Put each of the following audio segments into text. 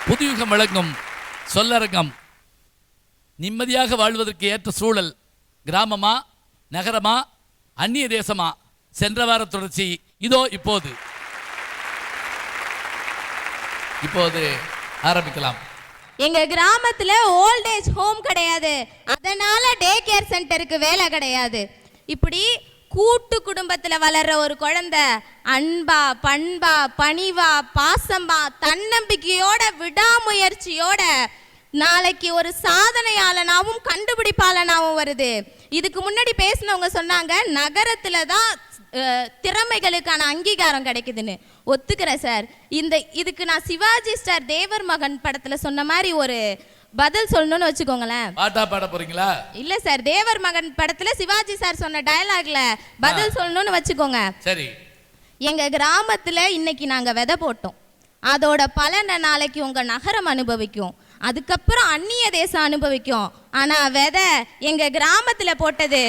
புதுயுகம் வழங்கும் சொல்லரங்கம். நிம்மதியாக வாழ்வதற்கு ஏற்ற சூழல் கிராமமா நகரமா அந்நிய தேசமா? சென்ற வார தொடர்ச்சி இதோ இப்போது ஆரம்பிக்கலாம். எங்க கிராமத்துல ஓல்ட் ஏஜ் ஹோம் கிடையாது, அதனால டே கேர் சென்டருக்கு வேலை கிடையாது. இப்படி கூட்டு குடும்பத்துல வளர்ற ஒரு குழந்தை அன்பா பண்பா பணிவா பாசமா தன்னம்பிக்கையோட விடாமுயற்சியோட நாளைக்கு ஒரு சாதனையாளனாவும் கண்டுபிடிப்பாளனாவும் வருது. இதுக்கு முன்னாடி பேசினவங்க சொன்னாங்க நகரத்துல தான் திறமைகளுக்கான அங்கீகாரம் கிடைக்குதுன்னு. ஒத்துக்கிறேன் சார். இதுக்கு நான் சிவாஜி ஸ்டார் தேவர் மகன் படத்துல சொன்ன மாதிரி ஒரு பதில் சொல்லணும்னு வச்சுக்கோங்களேன். பாட போறீங்களா? இல்ல சார், தேவர் மகன் படத்துல சிவாஜி சார் சொன்ன டயலாக்ல பதில் சொல்லணும்னு வச்சுக்கோங்க. சரி. எங்க கிராமத்துல இன்னைக்கு நாங்க விதை போட்டோம், அதோட பலனை நாளைக்கு உங்க நகரம் அனுபவிக்கும், அதுக்கப்புறம் அந்நிய தேசம் அனுபவிக்கும். ஆனா விதை எங்க கிராமத்துல போட்டது.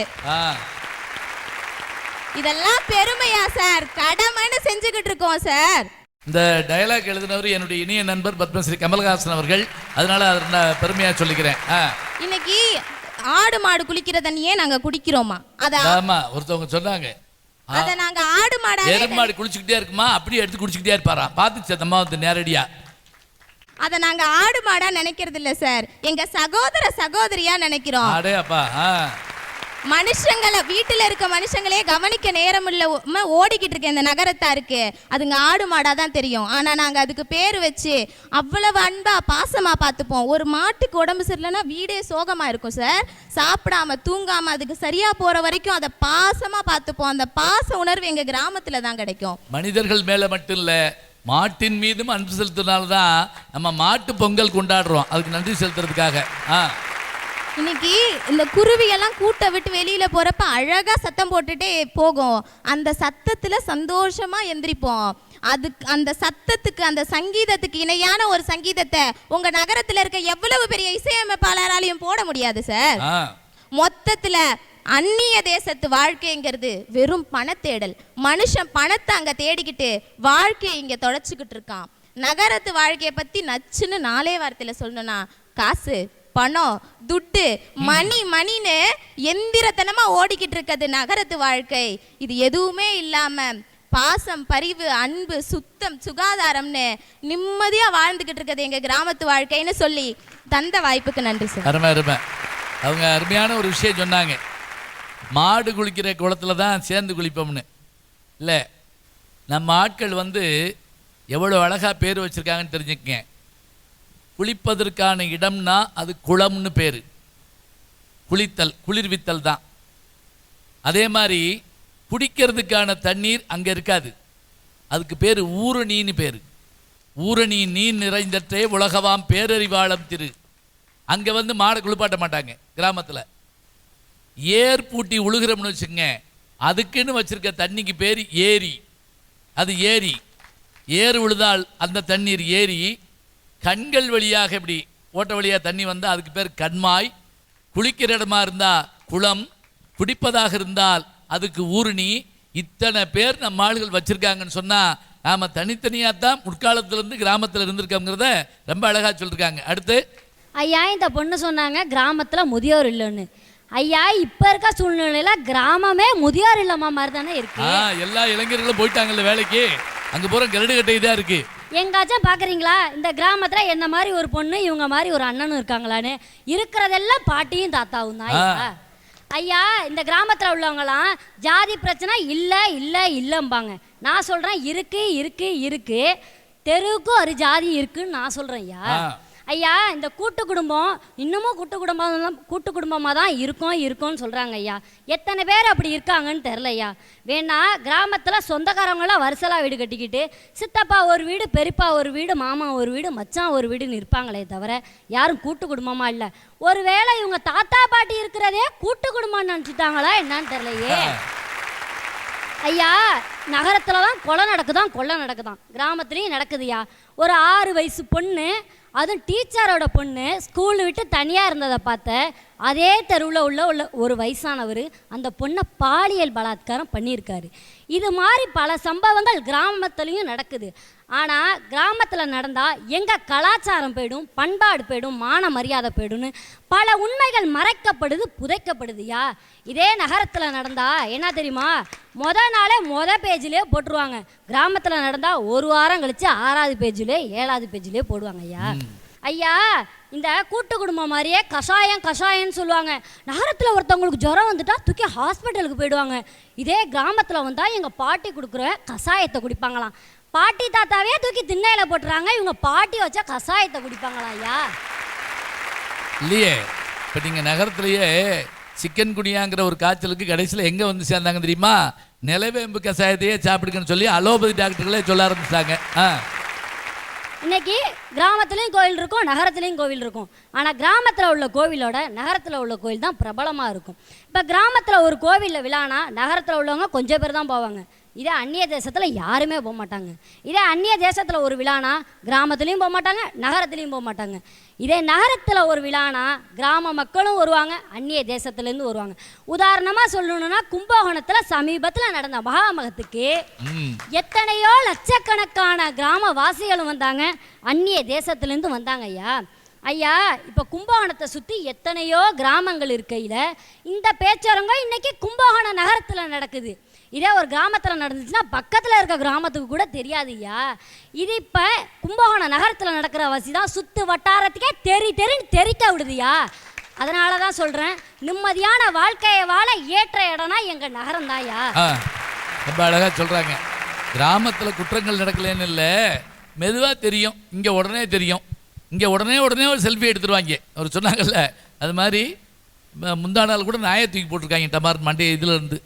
இதெல்லாம் பெருமையா சார்? கடமைன்னு செஞ்சுக்கிட்டு இருக்கோம் சார். இந்த டயலாக் எழுதினவர் என்னுடைய இனிய நண்பர் பத்மஸ்ரீ கமல்ஹாசன் அவர்கள். அதனால அதை நான் பெருமையா சொல்லிக்கிறேன். இன்னைக்கு ஆடு மாடு குளிக்கிற தண்ணியே நாங்க குடிக்கிறோமா? ஆமா, ஒருத்தவங்க சொன்னாங்க அத நாங்க ஆடு மாடு எருமை மாடு குளிச்சுக்கிட்டே இருக்குமா, அப்படியே எடுத்து குடிச்சுக்கிட்டே இருப்பாரா. பார்த்துச்சு அந்த அம்மா வந்து நேரடியா. அத நாங்க ஆடு மாடா நினைக்கிறது இல்ல சார், எங்க சகோதர சகோதரியா நினைக்கிறோம். அடே அப்பா. மனுஷங்களை வீட்டுல இருக்க மனுஷங்களே கவனிக்க நேரம் இல்ல ஓடிக்கிட்டு இருக்க இந்த நகரத்தாருக்கு அதுங்க ஆடு மாடா தான் தெரியும். ஆனா நாங்க அதுக்கு பேரு வச்சு அவ்வளவு அன்பா பாசமா பார்த்துப்போம். ஒரு மாட்டுக்கு உடம்பு சரியில்லைன்னா வீடே சோகமா இருக்கும் சார். சாப்பிடாம தூங்காம அதுக்கு சரியா போற வரைக்கும் அதை பாசமா பார்த்துப்போம். அந்த பாச உணர்வு எங்க கிராமத்துல தான் கிடைக்கும். மனிதர்கள் மேல மட்டும் இல்ல, மாட்டின் மீதும் அன்பு செலுத்தினால்தான் நம்ம மாட்டு பொங்கல் கொண்டாடுறோம். அதுக்கு நன்றி செலுத்துறதுக்காக. இன்னைக்கு இந்த குருவியெல்லாம் கூட்டை விட்டு வெளியில போறப்ப அழகா சத்தம் போட்டுட்டே போகும். அந்த சத்தத்துல சந்தோஷமா எந்திரிப்போம். அந்த சத்தத்துக்கு அந்த சங்கீதத்துக்கு இணையான ஒரு சங்கீதத்தை உங்க நகரத்துல இருக்க எவ்வளவு பெரிய இசையமைப்பாளராலையும் போட முடியாது சார். மொத்தத்துல அந்நிய தேசத்து வாழ்க்கைங்கிறது வெறும் பணத்தேடல். மனுஷன் பணத்தை அங்க தேடிக்கிட்டு வாழ்க்கையை இங்க தொலைச்சுக்கிட்டு இருக்கான். நகரத்து வாழ்க்கையை பத்தி நச்சுன்னு 4 வார்த்தையில சொல்லணும்னா காசு பணம் துட்டு மணின்னு எந்திரத்தனமா ஓடிக்கிட்டு இருக்கிறது நகரத்து வாழ்க்கை. இது எதுவுமே இல்லாம பாசம் பரிவு அன்பு சுத்தம் சுகாதாரம்னு நிம்மதியா வாழ்ந்துகிட்டு இருக்கிறது எங்க கிராமத்து வாழ்க்கைன்னு சொல்லி தந்த வாய்ப்புக்கு நன்றி சார். அருமை. அவங்க அருமையான ஒரு விஷயம் சொன்னாங்க. மாடு குளிக்கிற குளத்துல தான் சேர்ந்து குளிப்போம்னு. இல்லை, நம்ம ஆட்கள் வந்து எவ்வளோ அழகா பேர் வச்சிருக்காங்கன்னு தெரிஞ்சுக்கங்க. குளிப்பதற்கான இடம்னா அது குளம்னு பேர். குளித்தல் குளிர்வித்தல் தான். அதே மாதிரி குடிக்கிறதுக்கான தண்ணீர் அங்கே இருக்காது, அதுக்கு பேர் ஊரணின்னு பேர். ஊரணி நீர் நிறைந்தற்றே உலகவாம் பேரறிவாளம் திரு. அங்கே வந்து மாடை குளிப்பாட்ட மாட்டாங்க கிராமத்தில். ஏர் பூட்டி உழுகிறோம்னு வச்சுக்கோங்க, அதுக்குன்னு வச்சுருக்க தண்ணிக்கு பேர் ஏரி. அது ஏரி. ஏர் உழுதால் அந்த தண்ணீர் ஏரி. கண்கள் வழியாக இப்படி ஓட்ட வழியாக தண்ணி வந்தால் அதுக்கு பேர் கண்மாய். குளிக்கிற இடமா இருந்தால் குளம், குடிப்பதாக இருந்தால் அதுக்கு ஊரணி. இத்தனை பேர் நம்ம ஆளுகள் வச்சுருக்காங்கன்னு சொன்னால் நாம் தனித்தனியாக தான் முற்காலத்திலேருந்து கிராமத்தில் இருந்திருக்கோங்கிறத ரொம்ப அழகாக சொல்லியிருக்காங்க. அடுத்து ஐயா, இந்த பொண்ணு சொன்னாங்க கிராமத்தில் முதியோர் இல்லைன்னு. ஐயா, இப்போ இருக்க சூழ்நிலையில் கிராமமே முதியோர் இல்லமா மாதிரி தானே இருக்கு. எல்லா இளைஞர்களும் போயிட்டாங்கல்ல வேலைக்கு, அங்கே போகிற கரடு கட்டை தான் இருக்குது. எங்காச்சும் பார்க்குறீங்களா இந்த கிராமத்தில் என்ன மாதிரி ஒரு பொண்ணு இவங்க மாதிரி ஒரு அண்ணனும் இருக்காங்களான்னு? இருக்கிறதெல்லாம் பாட்டியும் தாத்தாவும் தான். ஐயா, இந்த கிராமத்தில் உள்ளவங்களாம் ஜாதி பிரச்சனை இல்லைம்பாங்க. நான் சொல்கிறேன் இருக்கு. தெருவுக்கும் ஒரு ஜாதி இருக்குன்னு நான் சொல்கிறேன் ஐயா. ஐயா இந்த கூட்டு குடும்பம் இன்னமும் கூட்டு குடும்பமாக தான் இருக்கும்னு சொல்கிறாங்க ஐயா. எத்தனை பேர் அப்படி இருக்காங்கன்னு தெரில ஐயா. வேணா கிராமத்தில் சொந்தக்காரங்களாம் வருசலாக வீடு கட்டிக்கிட்டு சித்தப்பா ஒரு வீடு, பெரியப்பா ஒரு வீடு, மாமா ஒரு வீடு, மச்சான் ஒரு வீடுன்னு இருப்பாங்களே தவிர யாரும் கூட்டு குடும்பமாக இல்லை. ஒருவேளை இவங்க தாத்தா பாட்டி இருக்கிறதே கூட்டு குடும்பம்னு நினச்சிட்டாங்களா என்னன்னு தெரியலையே. ஐயா நகரத்தில் தான் கொலை நடக்குதான், கிராமத்துலேயும் நடக்குதுயா. ஒரு 6 வயசு பொண்ணு, அதுவும் டீச்சரோட பொண்ணு, ஸ்கூல் விட்டு தனியாக இருந்ததை பார்த்த அதே தெருவில் உள்ள ஒரு வயசானவர் அந்த பொண்ணை பாலியல் பலாத்காரம் பண்ணியிருக்காரு. இது மாதிரி பல சம்பவங்கள் கிராமத்துலேயும் நடக்குது. ஆனால் கிராமத்தில் நடந்தால் எங்கள் கலாச்சாரம் போயிடும், பண்பாடு போயிடும், மான மரியாதை போயிடும்னு பல உண்மைகள் மறைக்கப்படுது, புதைக்கப்படுதுயா. இதே நகரத்தில் நடந்தால் என்ன தெரியுமா, நாளே பேஜிலே போட்டுருவாங்க. கிராமத்தில் நடந்தால் ஒரு வாரம் கழித்து 6வது பேஜிலே 7வது பேஜிலே போடுவாங்க ஐயா. ஐயா இந்த கூட்டு குடும்பம் மாதிரியே கஷாயம்னு சொல்லுவாங்க. நகரத்தில் ஒருத்தவங்களுக்கு ஜுரம் வந்துட்டா தூக்கி ஹாஸ்பிட்டலுக்கு போயிடுவாங்க. இதே கிராமத்தில் வந்தால் எங்கள் பாட்டி கொடுக்குற கஷாயத்தை குடிப்பாங்களாம். பாட்டி தாத்தாவே தூக்கி திண்ணையில் போட்டுறாங்க, இவங்க பாட்டி வச்சா கஷாயத்தை குடிப்பாங்களா ஐயா? இல்லையே, இப்போ நீங்கள் நகரத்துலேயே சிக்கன் குனியாங்கிற ஒரு காய்ச்சலுக்கு கடைசியில் எங்கே வந்து சேர்ந்தாங்க தெரியுமா? நிலவேம்பு கஷாயத்தையே சாப்பிடுங்கன்னு சொல்லி அலோபதி டாக்டர்களே சொல்ல ஆரம்பிச்சிட்டாங்க. இன்னைக்கு கிராமத்துலேயும் கோவில் இருக்கும், நகரத்துலேயும் கோவில் இருக்கும். ஆனால் கிராமத்தில் உள்ள கோவிலோட நகரத்தில் உள்ள கோவில் தான் பிரபலமாக இருக்கும். இப்போ கிராமத்தில் ஒரு கோவிலில் விழானா நகரத்தில் உள்ளவங்க கொஞ்சம் பேர் தான் போவாங்க. இதே அந்நிய தேசத்தில் யாருமே போக மாட்டாங்க. இதே அந்நிய தேசத்தில் ஒரு விழானா கிராமத்துலேயும் போக மாட்டாங்க, நகரத்துலேயும் போக மாட்டாங்க. இதே நகரத்தில் ஒரு விழானா கிராம மக்களும் வருவாங்க, அந்நிய தேசத்துலேருந்து வருவாங்க. உதாரணமாக சொல்லணும்னா கும்பகோணத்தில் சமீபத்தில் நடந்த மகாமகத்துக்கு எத்தனையோ லட்சக்கணக்கான கிராமவாசிகளும் வந்தாங்க, அந்நிய தேசத்துலேருந்து வந்தாங்க ஐயா. ஐயா இப்போ கும்பகோணத்தை சுற்றி எத்தனையோ கிராமங்கள் இருக்கையில் இந்த பேச்சரங்கம் இன்னைக்கு கும்பகோணம் நகரத்தில் நடக்குது. இதே ஒரு கிராமத்தில் நடந்துச்சுன்னா பக்கத்தில் இருக்க கிராமத்துக்கு கூட தெரியாது ஐயா. இது இப்போ கும்பகோணம் நகரத்தில் நடக்கிற வசி தான் சுற்று வட்டாரத்துக்கே தெரின்னு தெரிக்க விடுதுயா. அதனால தான் சொல்கிறேன், நிம்மதியான வாழ்க்கையை வாழ ஏற்ற இடம்னா எங்கள் நகரம் தான்யா. ரொம்ப அழகாக சொல்கிறாங்க. கிராமத்தில் குற்றங்கள் நடக்கலன்னு இல்லை, மெதுவாக தெரியும், இங்கே உடனே தெரியும். இங்கே உடனே ஒரு செல்ஃபி எடுத்துருவாங்க. அவர் சொன்னாங்கல்ல, அது மாதிரி முந்தா நாள் கூட நாயை தூக்கி போட்டிருக்காங்க டமார் மண்டே இதில் இருந்து.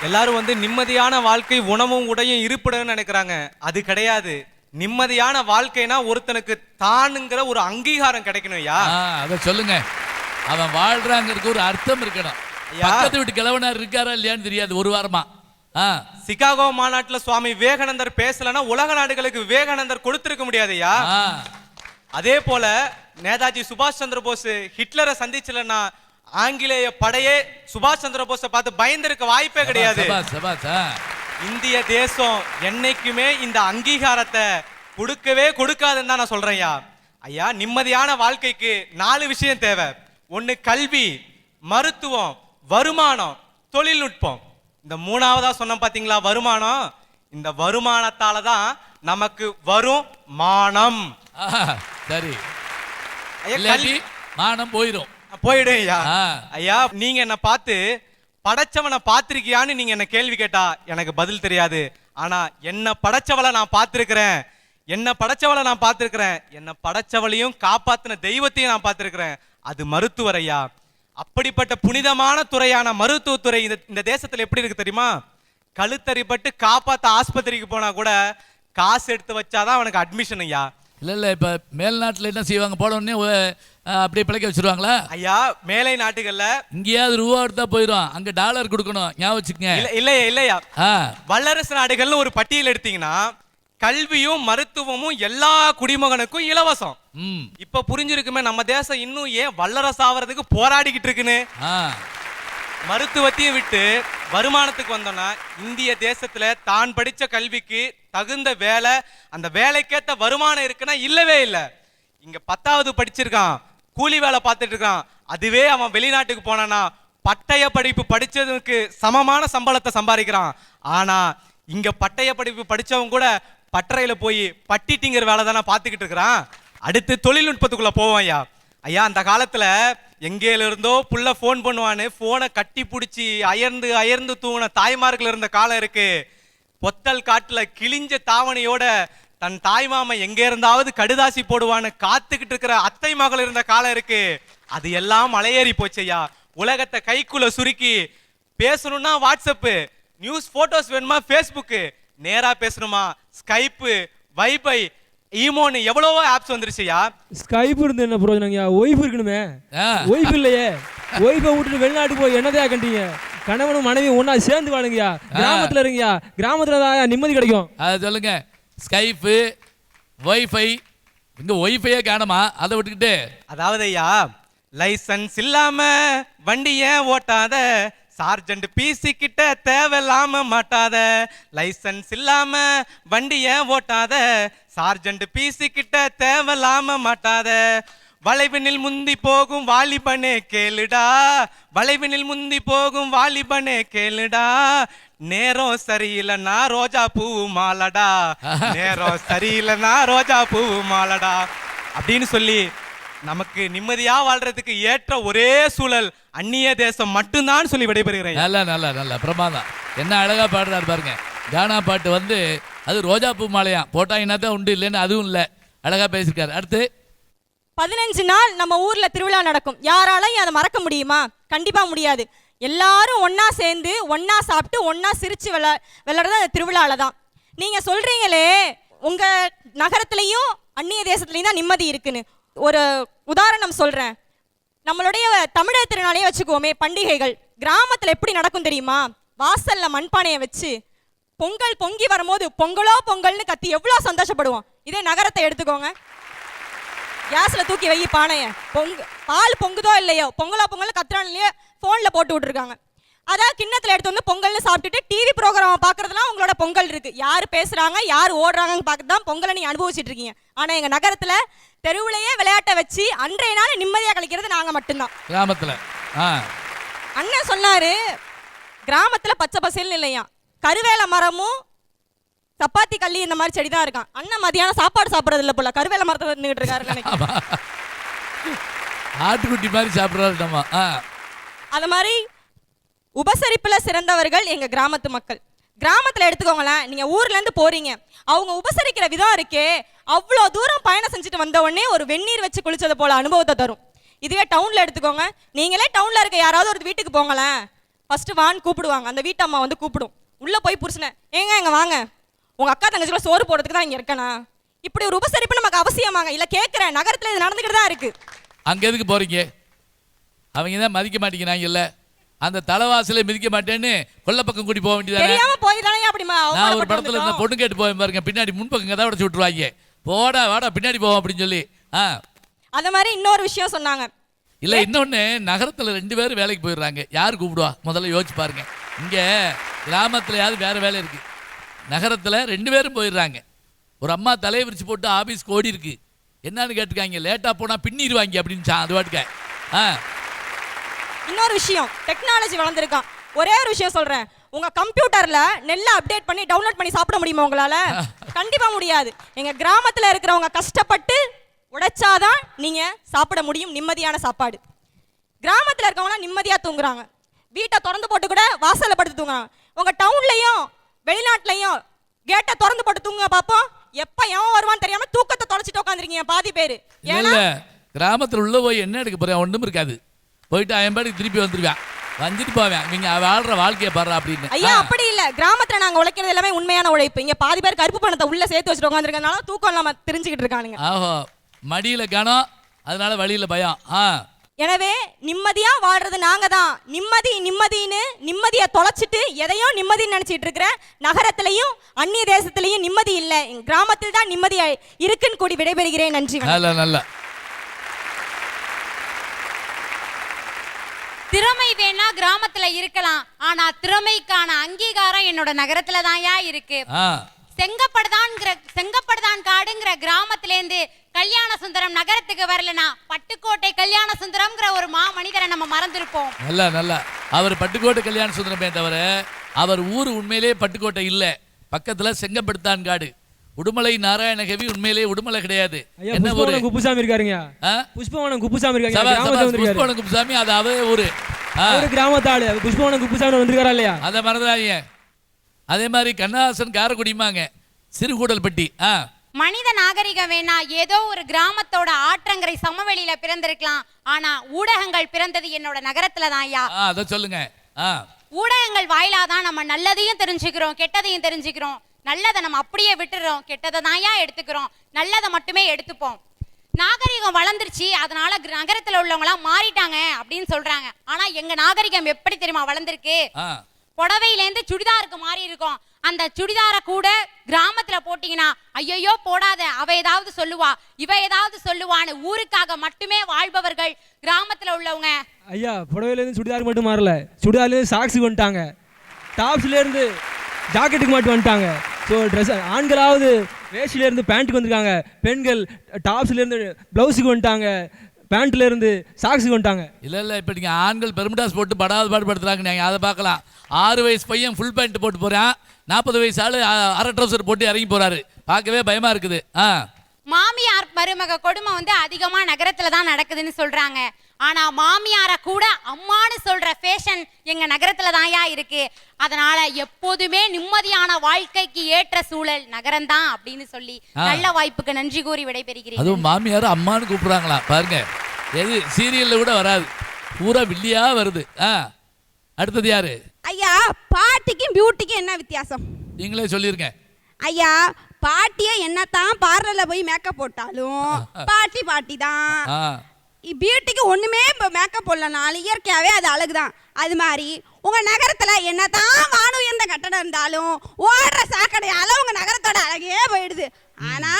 எல்லாரும் வந்து நிம்மதியான வாழ்க்கை உணவும் உடையும் இருப்பிடன்னு நினைக்கிறாங்க. அது கிடையாது. நிம்மதியான வாழ்க்கைனா ஒருத்தனுக்கு தானுங்கிற ஒரு அங்கீகாரம் கிடைக்கணும் ஐயா. அதை சொல்லுங்க. அவன் வாழ்றாங்கிறதுக்கு ஒரு அர்த்தம் இருக்கணும். பக்கத்து வீட்டு கிழவனார் இருக்காரா இல்லையான்னு தெரியாது ஒரு வாரமா. சிகாகோ மாநாட்டில் சுவாமி விவேகானந்தர் பேசலன்னா உலக நாடுகளுக்கு விவேகானந்தர் கொடுத்திருக்க முடியாதுயா. அதே போல நேதாஜி சுபாஷ் சந்திர போஸ் ஹிட்லரை சந்திச்சலன்னா ஆங்கிலேய படையே சுபாஷ் சந்திர போஸை பார்த்து பயந்திருக்க வாய்ப்பே கிடையாது. இந்திய தேசம் என்னைக்குமே இந்த அங்கீகாரத்தை கொடுக்காதுன்னு தான் நான் சொல்றேன் ஐயா. ஐயா நிம்மதியான வாழ்க்கைக்கு 4 விஷயம் தேவை. 1 கல்வி, மருத்துவம், வருமானம், தொழில்நுட்பம். இந்த 3வதா சொன்ன பாத்தீங்களா வருமானம். இந்த வருமானத்தால தான் நமக்கு வரும் மானம். சரி, மானம் போயிடும் ஐயா. ஐயா நீங்க என்ன பார்த்து படைச்சவனை பார்த்திருக்கியான்னு நீங்க என்ன கேள்வி கேட்டா எனக்கு பதில் தெரியாது. ஆனா என்ன படைச்சவளை நான் பார்த்திருக்கிறேன், என்ன படைச்சவளையும் காப்பாத்தின தெய்வத்தையும் நான் பார்த்திருக்கிறேன். அது மருத்துவர் ஐயா. அப்படிப்பட்ட புனிதமான துறையான மருத்துவத்துறை இந்த தேசத்துல எப்படி இருக்கு தெரியுமா? கழுத்தறிப்பட்டு காப்பாத்த ஆஸ்பத்திரிக்கு போனா கூட காசு எடுத்து வச்சாதான் அவனுக்கு அட்மிஷன் ஐயா. இல்ல இப்ப மேல்நாட்டுல என்ன செய்வாங்க, போட உடனே அப்படியே பிழைக்க வச்சிருவாங்களா ஐயா? மேலை நாட்டுகள்ல இங்கேயாவது ரூபா எடுத்தா போயிடும், அங்க டாலர் கொடுக்கணும், ஞாபகம் வச்சுக்கங்க. இல்லையா வல்லரசு நாடுகள்னு ஒரு பட்டியல் எடுத்தீங்கன்னா கல்வியும் மருத்துவமும் எல்லா குடிமகனுக்கும் இலவசம். இப்ப புரிஞ்சிருக்குமே நம்ம தேசம் இன்னும் ஏன் வல்லரசு ஆவறதுக்கு போராடிக்கிட்டு இருக்குன்னு. மருத்துவத்தையும் விட்டு வருமானத்துக்கு வந்தோம்னா இந்திய தேசத்துல தான் படிச்ச கல்விக்கு தகுந்த வேலை, அந்த வேலைக்கேத்த வருமானம் இருக்குன்னா இல்லவே இல்லை. இங்க 10வது படிச்சிருக்கான், கூலி வேலை பார்த்துட்டு இருக்கான். அதுவே அவன் வெளிநாட்டுக்கு போனானா பட்டய படிப்பு படிச்சதுக்கு சமமான சம்பளத்தை சம்பாதிக்கிறான். ஆனா இங்க பட்டய படிப்பு படிச்சவன் கூட பட்டறையில போய் பட்டிட்டிங்கிற வேலை தானே பார்த்துக்கிட்டு இருக்கிறான். அடுத்து தொழில்நுட்பத்துக்குள்ள போவோம் ஐயா. ஐயா அந்த காலத்துல எங்கேல இருந்தோ புள்ள போன் பண்ணுவான்னு போனை கட்டி பிடிச்சி அயர்ந்து தூங்கின தாய்மார்கள் இருந்த காலம் இருக்கு. பொத்தல் காட்டுல கிழிஞ்ச தாவணியோட தன் தாய் மாமன் எங்க இருந்தாவது கடுதாசி போடுவான்னு காத்துக்கிட்டு இருக்கிற அத்தை மகள் இருந்த காலம் இருக்கு. அது எல்லாம் மலையேறி போச்சையா. உலகத்தை கைக்குள்ள சுருக்கி பேசணும்னா வாட்ஸ்அப்பு, நியூஸ் போட்டோஸ் வேணுமா ஃபேஸ்புக்கு, நேரா பேசணுமா ஸ்கைப்பு, வைபை, ஈமோன்னு எவ்வளவோ ஆப்ஸ் வந்துருச்சுயா. ஸ்கைப் இருந்து என்ன பிரயோஜனங்கய்யா? ஒய்ஃப் இருக்கணுமே. ஒய்ஃப் இல்லையே. ஒய்ஃபை விட்டுட்டு வெளிநாட்டுக்கு போய் என்னதையா கண்டீங்க? கணவனும் மனைவி ஒன்னா சேர்ந்து வாழுங்கய்யா. கிராமத்துல இருங்கய்யா. கிராமத்துல தான் நிம்மதி கிடைக்கும். அதை சொல்லுங்க. ஸ்கைப்பு, வைஃபை, இங்க வைஃபையே காணுமா? அதை விட்டுக்கிட்டு அதாவது ஐயா, லைசன்ஸ் இல்லாம வண்டிய ஓட்டாத, சார்ஜென்ட் பிசி கிட்ட தேவையில்லாம மாட்டாத. லைசன்ஸ் இல்லாம வண்டிய ஓட்டாத, சார்ஜென்ட் பிசி கிட்ட தேவையில்லாம மாட்டாத. வளைவினில் முந்தி போகும் வாலிபனே கேளுடா, வளைவினில் முந்தி போகும் வாலிபனே கேளுடா. நேரம் சரியில்லைன்னா ரோஜா பூ மாலடா, நேரம் சரியில்லைன்னா ரோஜா பூ மாலடா அப்படின்னு சொல்லி நமக்கு நிம்மதியா வாழ்றதுக்கு ஏற்ற ஒரே சூழல் அந்நிய தேசம் மட்டும்தான் சொல்லி விடைபெறுகிறேன். நல்லா நல்லா நல்லா பிரமாதம். என்ன அழகா பாடுறாரு பாருங்க. கானா பாட்டு வந்து அது ரோஜா பூ மாலையா போட்டா என்னதான் உண்டு, இல்லைன்னு அதுவும் இல்லை. அழகா பேசியிருக்காரு. அடுத்து 15 நாள் நம்ம ஊர்ல திருவிழா நடக்கும். யாராலையும் அதை மறக்க முடியுமா? கண்டிப்பா முடியாது. எல்லாரும் ஒன்னா சேர்ந்து ஒன்னா சாப்பிட்டு ஒன்னா சிரிச்சு விளையாடுறது அந்த திருவிழால தான். நீங்க சொல்றீங்களே உங்க நகரத்திலையும் அந்நிய தேசத்துலையும் தான் நிம்மதி இருக்குன்னு. ஒரு உதாரணம் சொல்றேன். நம்மளுடைய தமிழர் திருநாளையே வச்சுக்குவோமே, பண்டிகைகள் கிராமத்துல எப்படி நடக்கும் தெரியுமா? வாசல்ல மண்பானையை வச்சு பொங்கல் பொங்கி வரும்போது பொங்கலோ பொங்கல்னு கத்தி எவ்வளவு சந்தோஷப்படுவோம். இதே நகரத்தை எடுத்துக்கோங்க. கேஸ்ல தூக்கி வை பானைய, பால் பொங்குதோ இல்லையோ, பொங்கலோ பொங்கல் கத்துறான்லயோ போன்ல போட்டு விட்டுருக்காங்க. அதான் கிண்ணத்துல எடுத்து வந்து பொங்கல்னு சாப்பிட்டுட்டு டிவி ப்ரோக்ராம் பாக்குறதுலாம் உங்களோட பொங்கல் இருக்கு. யாரு பேசுறாங்க யாரு ஓடுறாங்கன்னு பார்த்து தான் பொங்கலை நீங்க அனுபவிச்சுட்டு இருக்கீங்க. ஆனா எங்க நகரத்துல தெருவுலயே விளையாட்டை வச்சு அன்றைய நாள் நிம்மதியா கழிக்கிறது நாங்க மட்டும்தான். கிராமத்துல அண்ணன் சொன்னாரு கிராமத்துல பச்சை பசேல்னு இல்லையா, கருவேல மரமும் சப்பாத்தி கள்ளி இந்த மாதிரி செடி தான் இருக்கான். அண்ணன் மதியானம் சாப்பாடு சாப்பிடறது இல்ல போல, கருவேல மரத்தை நின்றுட்டு இருக்காரு. ஆட்டுக்குட்டி மாதிரி சாப்பிடுறாரு. அது மாதிரி உபசரிப்புல சிறந்தவர்கள் எங்க கிராமத்து மக்கள். கிராமத்துல எடுத்துக்கோங்களேன், நீங்க ஊர்ல இருந்து போறீங்க, அவங்க உபசரிக்கிற விதம் இருக்கே, அவ்வளோ தூரம் பயணம் செஞ்சுட்டு வந்த உடனே ஒரு வெந்நீர் வச்சு குளிச்சது போல அனுபவத்தை தரும். இதுவே டவுன்ல எடுத்துக்கோங்க. நீங்களே டவுன்ல இருக்க யாராவது ஒரு வீட்டுக்கு போங்களேன், ஃபர்ஸ்ட் வான்னு கூப்பிடுவாங்க. அந்த வீட்டு அம்மா வந்து கூப்பிடும். உள்ள போய் புருஷனை, ஏங்க எங்க வாங்க, உங்க அக்கா தங்கச்சிக்குள்ள சோறு போடுறதுக்கு தான் இங்க இருக்கனா. இப்படி ஒரு உபசரிப்பு நமக்கு அவசியமாங்க? இல்ல கேட்கிறேன், நகரத்துல இது நடந்துகிட்டு தான் இருக்கு. அங்க எதுக்கு போறீங்க? அவங்க தான் மதிக்க மாட்டேங்கிறாங்க. இல்ல அந்த தலைவாசல மிதிக்க மாட்டேன்னு கொல்ல பக்கம் கூட்டி போக வேண்டியதானே? தெரியாம போய் தானே அப்படிமா. நான் ஒரு படத்துல இருந்த பொண்ணு கேட்டு போய் பாருங்க, பின்னாடி முன்பக்கம் கதை உடைச்சு விட்டுருவாங்க. போடா வாடா பின்னாடி போவோம் அப்படின்னு சொல்லி. அந்த மாதிரி இன்னொரு விஷயம் சொன்னாங்க. இல்ல இன்னொன்னு, நகரத்துல 2 பேரும் வேலைக்கு போயிடுறாங்க. யார் கூப்பிடுவா? முதல்ல யோசிச்சு பாருங்க. இங்க கிராமத்துலயாவது வேற வேலை இருக்கு, நகரத்துல 2 பேரும் போயிடுறாங்க. ஒரு அம்மா தலையை விரிச்சு போட்டு ஆபீஸ்க்கு ஓடி இருக்கு. என்னன்னு கேட்டுக்காங்க, லேட்டா போனா பின்னிடுவாங்க அப்படின்னு. அது வாட்டுக்க இன்னொரு விஷயம், டெக்னாலஜி வளர்ந்துருக்கான். ஒரே ஒரு விஷயம் சொல்றேன், உங்க கம்ப்யூட்டர்ல நெல்லை அப்டேட் பண்ணி டவுன்லோட் பண்ணி சாப்பிட முடியுமா உங்களால? கண்டிப்பா முடியாது. எங்க கிராமத்துல இருக்கிறவங்க கஷ்டப்பட்டு உடைச்சாதான் நீங்க சாப்பிட முடியும் நிம்மதியான சாப்பாடு. கிராமத்துல இருக்கவங்க நிம்மதியா தூங்குறாங்க, வீட்டை திறந்து போட்டு கூட வாசல்ல படுத்து தூங்குறாங்க. உங்க டவுன்லயும் வெளிநாட்டுலயும் கேட்டை திறந்து போட்டு தூங்குங்க பாப்போம். எப்ப எவன் வருவான்னு தெரியாம தூக்கத்தை தொலைச்சிட்டு உட்காந்துருக்கீங்க பாதி பேரு. இல்ல கிராமத்துல உள்ள போய் என்ன எடுக்க போறேன்? ஒண்ணும் இருக்காது. போயிட்டு அயன்பாடிக்கு திருப்பி வந்துருவேன், வந்துட்டு போவேன். நீங்க வாழ்ற வாழ்க்கையை பாரு அப்படின்னு. ஐயா அப்படி இல்ல, கிராமத்துல நாங்க உழைக்கிறது எல்லாமே உண்மையான உழைப்பு. இங்க பாதி பேர் கருப்பு பணத்தை உள்ள சேர்த்து வச்சுட்டு உட்காந்துருக்கனால தூக்கம் இல்லாம தெரிஞ்சுக்கிட்டு இருக்கானுங்க. ஆஹோ, மடியில காணோம், அதனால வழியில பயம். எனவே நிம்மதியா வாழ்றது நாங்க தான். நிம்மதி நிம்மதின்னு நிம்மதியை தொலைச்சிட்டு எதையோ நிம்மதின்னு நினைச்சிட்டு இருக்கிற நகரத்திலையும் அந்நிய தேசத்திலையும் நிம்மதி இல்லை. கிராமத்தில் தான் நிம்மதியா இருக்குன்னு கூடி விடைபெறுகிறேன். நன்றி. நல்ல திறமை வேணா கிராமத்துல இருக்கலாம், ஆனா திறமைக்கான அங்கீகாரம் என்னோட நகரத்துல தான்யா இருக்கு. செங்கப்படுதான் காடுங்கிற கிராமத்திலேருந்து கல்யாண சுந்தரம் நகரத்துக்கு வரலனா பட்டுக்கோட்டை கல்யாண சுந்தரம்ங்கிற ஒரு மனிதரை நம்ம மறந்துருப்போம். நல்ல அவர் பட்டுக்கோட்டை கல்யாண சுந்தரமே தவிர அவர் ஊர் உண்மையிலே பட்டுக்கோட்டை இல்ல. பக்கத்துல செங்கப்படுத்தான் காடு. உடுமலை நாராயணகவி உண்மையிலே உடுமலை கிடையாது. என்ன ஊரு? குப்புசாமி இருக்காருங்க. புஷ்பவனம் குப்புசாமி இருக்காங்க. புஷ்பவனம் குப்புசாமி அது அவரே ஊரு. ஒரு கிராமத்தாளு புஷ்பவனம் குப்புசாமி வந்திருக்காரா இல்லையா? அதை மறந்துடாதீங்க. அதே மாதிரி கண்ணதாசன் காரைக்குடிமாங்க, சிறுகூடல்பட்டி. மனித நாகரிகம் வேணா ஏதோ ஒரு கிராமத்தோட ஆற்றங்கரை சமவெளியில பிறந்திருக்கலாம், ஆனா ஊடகங்கள் பிறந்தது என்னோட நகரத்துல தான் ஐயா. அத சொல்லுங்க. ஊடகங்கள் வாயிலாதான் நம்ம நல்லதையும் தெரிஞ்சுக்கிறோம், கெட்டதையும் தெரிஞ்சுக்கிறோம். நல்லதை நம்ம அப்படியே விட்டுறோம், கெட்டதை தான் ஐயா எடுத்துக்கிறோம், நல்லதை மட்டுமே எடுத்துப்போம். நாகரிகம் வளர்ந்துருச்சு, அதனால நகரத்துல உள்ளவங்களாம் மாறிட்டாங்க அப்படின்னு சொல்றாங்க. ஆனா எங்க நாகரிகம் எப்படி தெரியுமா வளர்ந்துருக்கு? புடவையிலேருந்து சுடிதாருக்கு மாறி இருக்கும். அந்த சுடிதாரை கூட கிராமத்துல போட்டீங்கன்னா ஐயோ போடாத, அவ ஏதாவது சொல்லுவா, இவ ஏதாவது சொல்லுவான்னு ஊருக்காக மட்டுமே வாழ்பவர்கள் கிராமத்துல உள்ளவங்க. ஐயா, புடவையிலேருந்து சுடிதாருக்கு மட்டும் மாறல, சுடிதார்லேருந்து சாக்ஸுக்கு வந்துட்டாங்க, டாப்ஸ்லேருந்து ஜாக்கெட்டுக்கு மட்டும் வந்துட்டாங்க. ஸோ ட்ரெஸ் ஆண்களாவது வேஷ்டிலேருந்து பேண்ட்டுக்கு வந்துருக்காங்க, பெண்கள் டாப்ஸ்லேருந்து ப்ளவுஸுக்கு வந்துட்டாங்க, பேண்ட்லேருந்து சாக்ஸுக்கு வந்துட்டாங்க. இல்லை இப்போ நீங்கள் ஆண்கள் பெருமிடாஸ் போட்டு படாத பாடுபடுத்துறாங்க. நீங்கள் அதை பார்க்கலாம். 6 வயசு பையன் ஃபுல் பேண்ட் போட்டு போகிறான், 40 வயசு ஆள் அரை ட்ரௌசர் போட்டு இறங்கி போகிறாரு. பார்க்கவே பயமாக இருக்குது. மாமியார் மருமக கொடுமை வந்து அதிகமா நகரத்துல தான் நடக்குதுன்னு சொல்றாங்க. ஆனா மாமியார கூட அம்மான்னு சொல்ற ஃபேஷன் எங்க நகரத்துல தான்யா இருக்கு. அதனால எப்போதுமே நிம்மதியான வாழ்க்கைக்கு ஏற்ற சூழல் நகரம் தான் அப்படின்னு சொல்லி நல்ல வாய்ப்புக்கு நன்றி கூறி விடைபெறுகிறேன். அதுவும் மாமியார் அம்மான்னு கூப்பிடுறாங்களா பாருங்க, எது சீரியல்ல கூட வராது, பூரா வில்லியா வருது. அடுத்தது யாரு? ஐயா, பாட்டிக்கும் பியூட்டிக்கும் என்ன வித்தியாசம் நீங்களே சொல்லிருங்க. ஐயா, பாட்டியா என்னத்தான் பார்லர்ல போய் மேக்கப் போட்டாலும் பாட்டி பாட்டி தான். பியூட்டிக்கு ஒண்ணுமே மேக்கப் போடலனாலும் இயற்கையாவே அது அழகுதான். அது மாதிரி உங்க நகரத்துல என்னதான் வானு எந்த கட்டடம் இருந்தாலும் ஓடுற சாக்கடையால உங்க நகரத்தோட அழகே போயிடுது. ஆனா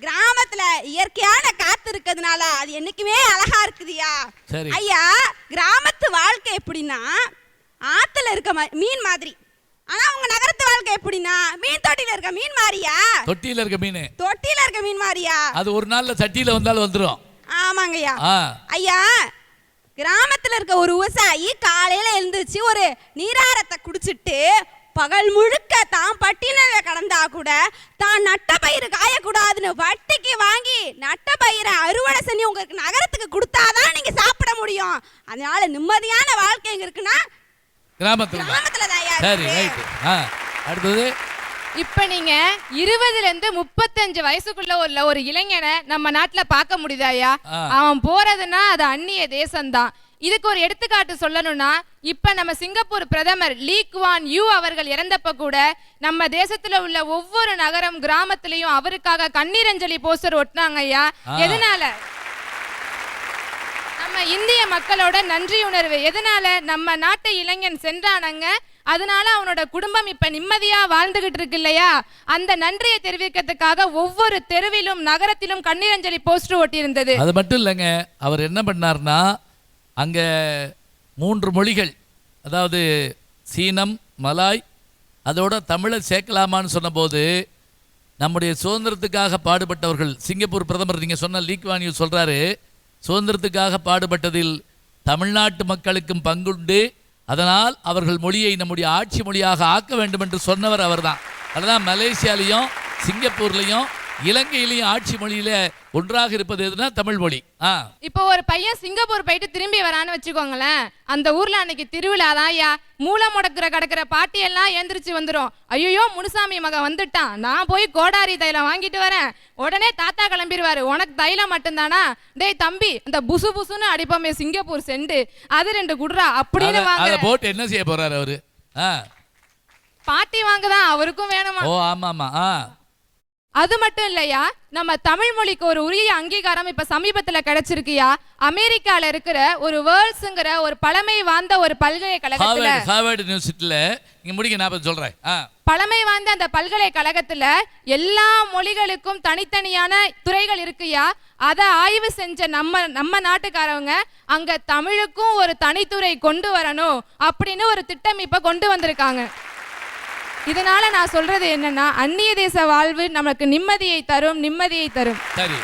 கிராமத்துல இயற்கையான காத்து இருக்கிறதுனால அது என்னைக்குமே அழகா இருக்குதுயா. ஐயா, கிராமத்து வாழ்க்கை எப்படின்னா ஆத்துல இருக்க மீன் மாதிரி, ஆனா உங்க நகரத்து வாழ்க்கை எப்படின்னா மீன் தொட்டியில இருக்க மீன் மாதிரியா? தொட்டியில இருக்க மீன் மாதிரியா? அது ஒரு நாள்ல சட்டியில வந்தாலும் வந்துரும். ஆமாங்கய்யா. ஐயா, கிராமத்துல இருக்க ஒரு விவசாயி காலையில எழுந்துச்சு ஒரு நீராரத்தை குடிச்சிட்டு பகல் முழுக்க தான் பட்டியல கடந்தா கூட தான் நட்ட பயிர் காயக்கூடாதுன்னு வட்டிக்கு வாங்கி நட்ட பயிரை அறுவடை செஞ்சு உங்களுக்கு நகரத்துக்கு கொடுத்தாதான் நீங்க சாப்பிட முடியும். அதனால நிம்மதியான வாழ்க்கை எங்க இருக்குன்னா கிராமத்துல தான். சரி, ரைட். அடுத்தது, இப்ப நீங்க 20லேருந்து 35 வயசுக்குள்ள உள்ள ஒரு இளைஞனை நம்ம நாட்டுல பார்க்க முடியுதாயா? அவன் போறதுன்னா அது அந்நிய தேசம்தான். இதுக்கு ஒரு எடுத்துக்காட்டு சொல்லணும்னா, இப்ப நம்ம சிங்கப்பூர் பிரதமர் லீ குவான் யூ அவர்கள் இறந்தப்ப கூட நம்ம தேசத்துல உள்ள ஒவ்வொரு நகரம் கிராமத்திலையும் அவருக்காக கண்ணீரஞ்சலி போஸ்டர் ஒட்டினாங்க ஐயா. எதனால? நம்ம இந்திய மக்களோட நன்றி உணர்வு. எதனால? நம்ம நாட்டு இளைஞன் சென்றானங்க, அதனால அவனோட குடும்பம் இப்ப நிம்மதியா வாழ்ந்துகிட்டு இருக்கு இல்லையா? அந்த நன்றியை தெரிவிக்கிறதுக்காக ஒவ்வொரு தெருவிலும் நகரத்திலும் கண்ணீரஞ்சலி போஸ்டர் ஒட்டி இருந்தது. அது மட்டும் இல்லைங்க, அவர் என்ன பண்ணார்னா அங்க 3 மொழிகள், அதாவது சீனம், மலாய், அதோட தமிழை சேர்க்கலாமான்னு சொன்னபோது நம்முடைய சுதந்திரத்துக்காக பாடுபட்டவர்கள், சிங்கப்பூர் பிரதமர் நீங்க சொன்ன லீ குவான் யூ சொல்றாரு, சுதந்திரத்துக்காக பாடுபட்டதில் தமிழ்நாட்டு மக்களுக்கும் பங்குண்டு, அதனால் அவர்கள் மொழியை நம்முடைய ஆட்சி மொழியாக ஆக்க வேண்டும் என்று சொன்னவர் அவர்தான். அதுதான் மலேசியாலையும் சிங்கப்பூர்லையும் இலங்கையிலையும் ஆட்சி மொழியில ஒன்றாக இருப்பது எதுனா தமிழ் மொழி. இப்போ ஒரு பையன் சிங்கப்பூர் போயிட்டு திரும்பி வரான்னு வச்சுக்கோங்களேன், அந்த ஊர்ல அன்னைக்கு திருவிழா தான் ஐயா. மூளை முடக்கிற கிடக்கிற பாட்டி எல்லாம் ஏந்திரிச்சு வந்துடும். ஐயோ, முனுசாமி மகன் வந்துட்டான், நான் போய் கோடாரி தைலம் வாங்கிட்டு வரேன். உடனே தாத்தா கிளம்பிடுவாரு, உனக்கு தைலம் மட்டும்தானா? டேய் தம்பி, அந்த புசு புசுன்னு அடிப்போமே சிங்கப்பூர் செண்டு, அது 2 குடுறா அப்படின்னு வாங்க போட்டு என்ன செய்ய போறாரு அவரு? பாட்டி வாங்கதான் அவருக்கும் வேணுமா? ஓ ஆமாமா. அது மட்டும் இல்லையா, நம்ம தமிழ் மொழிக்கு ஒரு உரிய அங்கீகாரம் இப்ப சமீபத்துல கிடைச்சிருக்கியா. அமெரிக்கால இருக்கிற ஒரு வேர்ல்ட்ஸ்ங்கிற ஒரு பழமை வாய்ந்த ஒரு பல்கலைக்கழகத்துல, ஹார்வர்ட் யூனிவர்சிட்டில, நீங்க முடிங்க நான் சொல்றேன், பழமை வாய்ந்த அந்த பல்கலைக்கழகத்துல எல்லா மொழிகளுக்கும் தனித்தனியான துறைகள் இருக்குயா. அதை ஆய்வு செஞ்ச நம்ம நாட்டுக்காரவங்க அங்க தமிழுக்கும் ஒரு தனித்துறை கொண்டு வரணும் அப்படின்னு ஒரு திட்டம் இப்ப கொண்டு வந்திருக்காங்க. இதனால நான் சொல்றது என்னன்னா, அந்நிய தேச வாழ்வு நமக்கு நிம்மதியை தரும். சரி,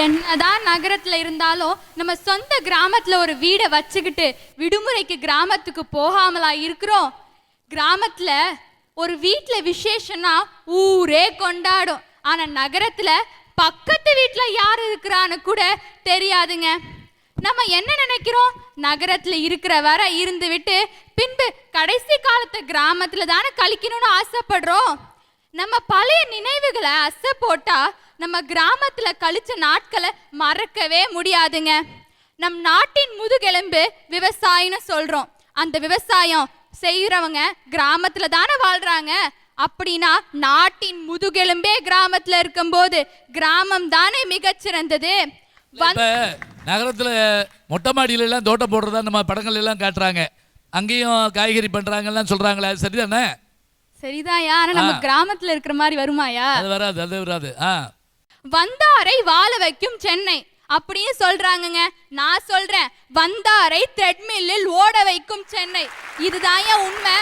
என்னதான் நகரத்துல இருந்தாலும் நம்ம சொந்த கிராமத்துல ஒரு வீடை வச்சுக்கிட்டு விடுமுறைக்கு கிராமத்துக்கு போகாமலா இருக்கிறோம்? கிராமத்துல ஒரு வீட்டுல விசேஷம்னா ஊரே கொண்டாடும். ஆனா நகரத்துல பக்கத்து வீட்டுல யார் இருக்கிறான்னு கூட தெரியாதுங்க. நம்ம என்ன நினைக்கிறோம்? நகரத்துல இருக்கிற வரை இருந்து விட்டு பின்பு கடைசி காலத்தை கிராமத்துல தானே கழிக்கணும்னு ஆசைப்படுறோம். நம்ம பழைய நினைவுகளை அசை போட்டா நம்ம கிராமத்துல கழிச்ச நாட்களை மறக்கவே முடியாதுங்க. நம் நாட்டின் முதுகெலும்பு விவசாயம்னு சொல்றோம். அந்த விவசாயம் செய்யறவங்க கிராமத்துல தானே வாழ்றாங்க. அப்படின்னா நாட்டின் முதுகெலும்பே கிராமத்துல இருக்கும்போது கிராமம் தானே மிகச்சிறந்தது. இப்ப நகரத்துல மொட்டை மாடியில எல்லாம் தோட்டம் போடுறதா நம்ம படங்கள் எல்லாம் காட்டுறாங்க. அங்கேயும் காய்கறி பண்றாங்கலாம் சொல்றாங்களே, அது சரிதானே? சரிதாயா, ஆனா நம்ம கிராமத்துல இருக்கிற மாதிரி வருமாயா? அது வராது. வந்தாரை வாழ வைக்கும் சென்னை அப்படின்னு சொல்றாங்கங்க. நான் சொல்றேன், வந்தாரை த்ரெட்மில்லில் ஓட வைக்கும் சென்னை. இதுதாயா உண்மை.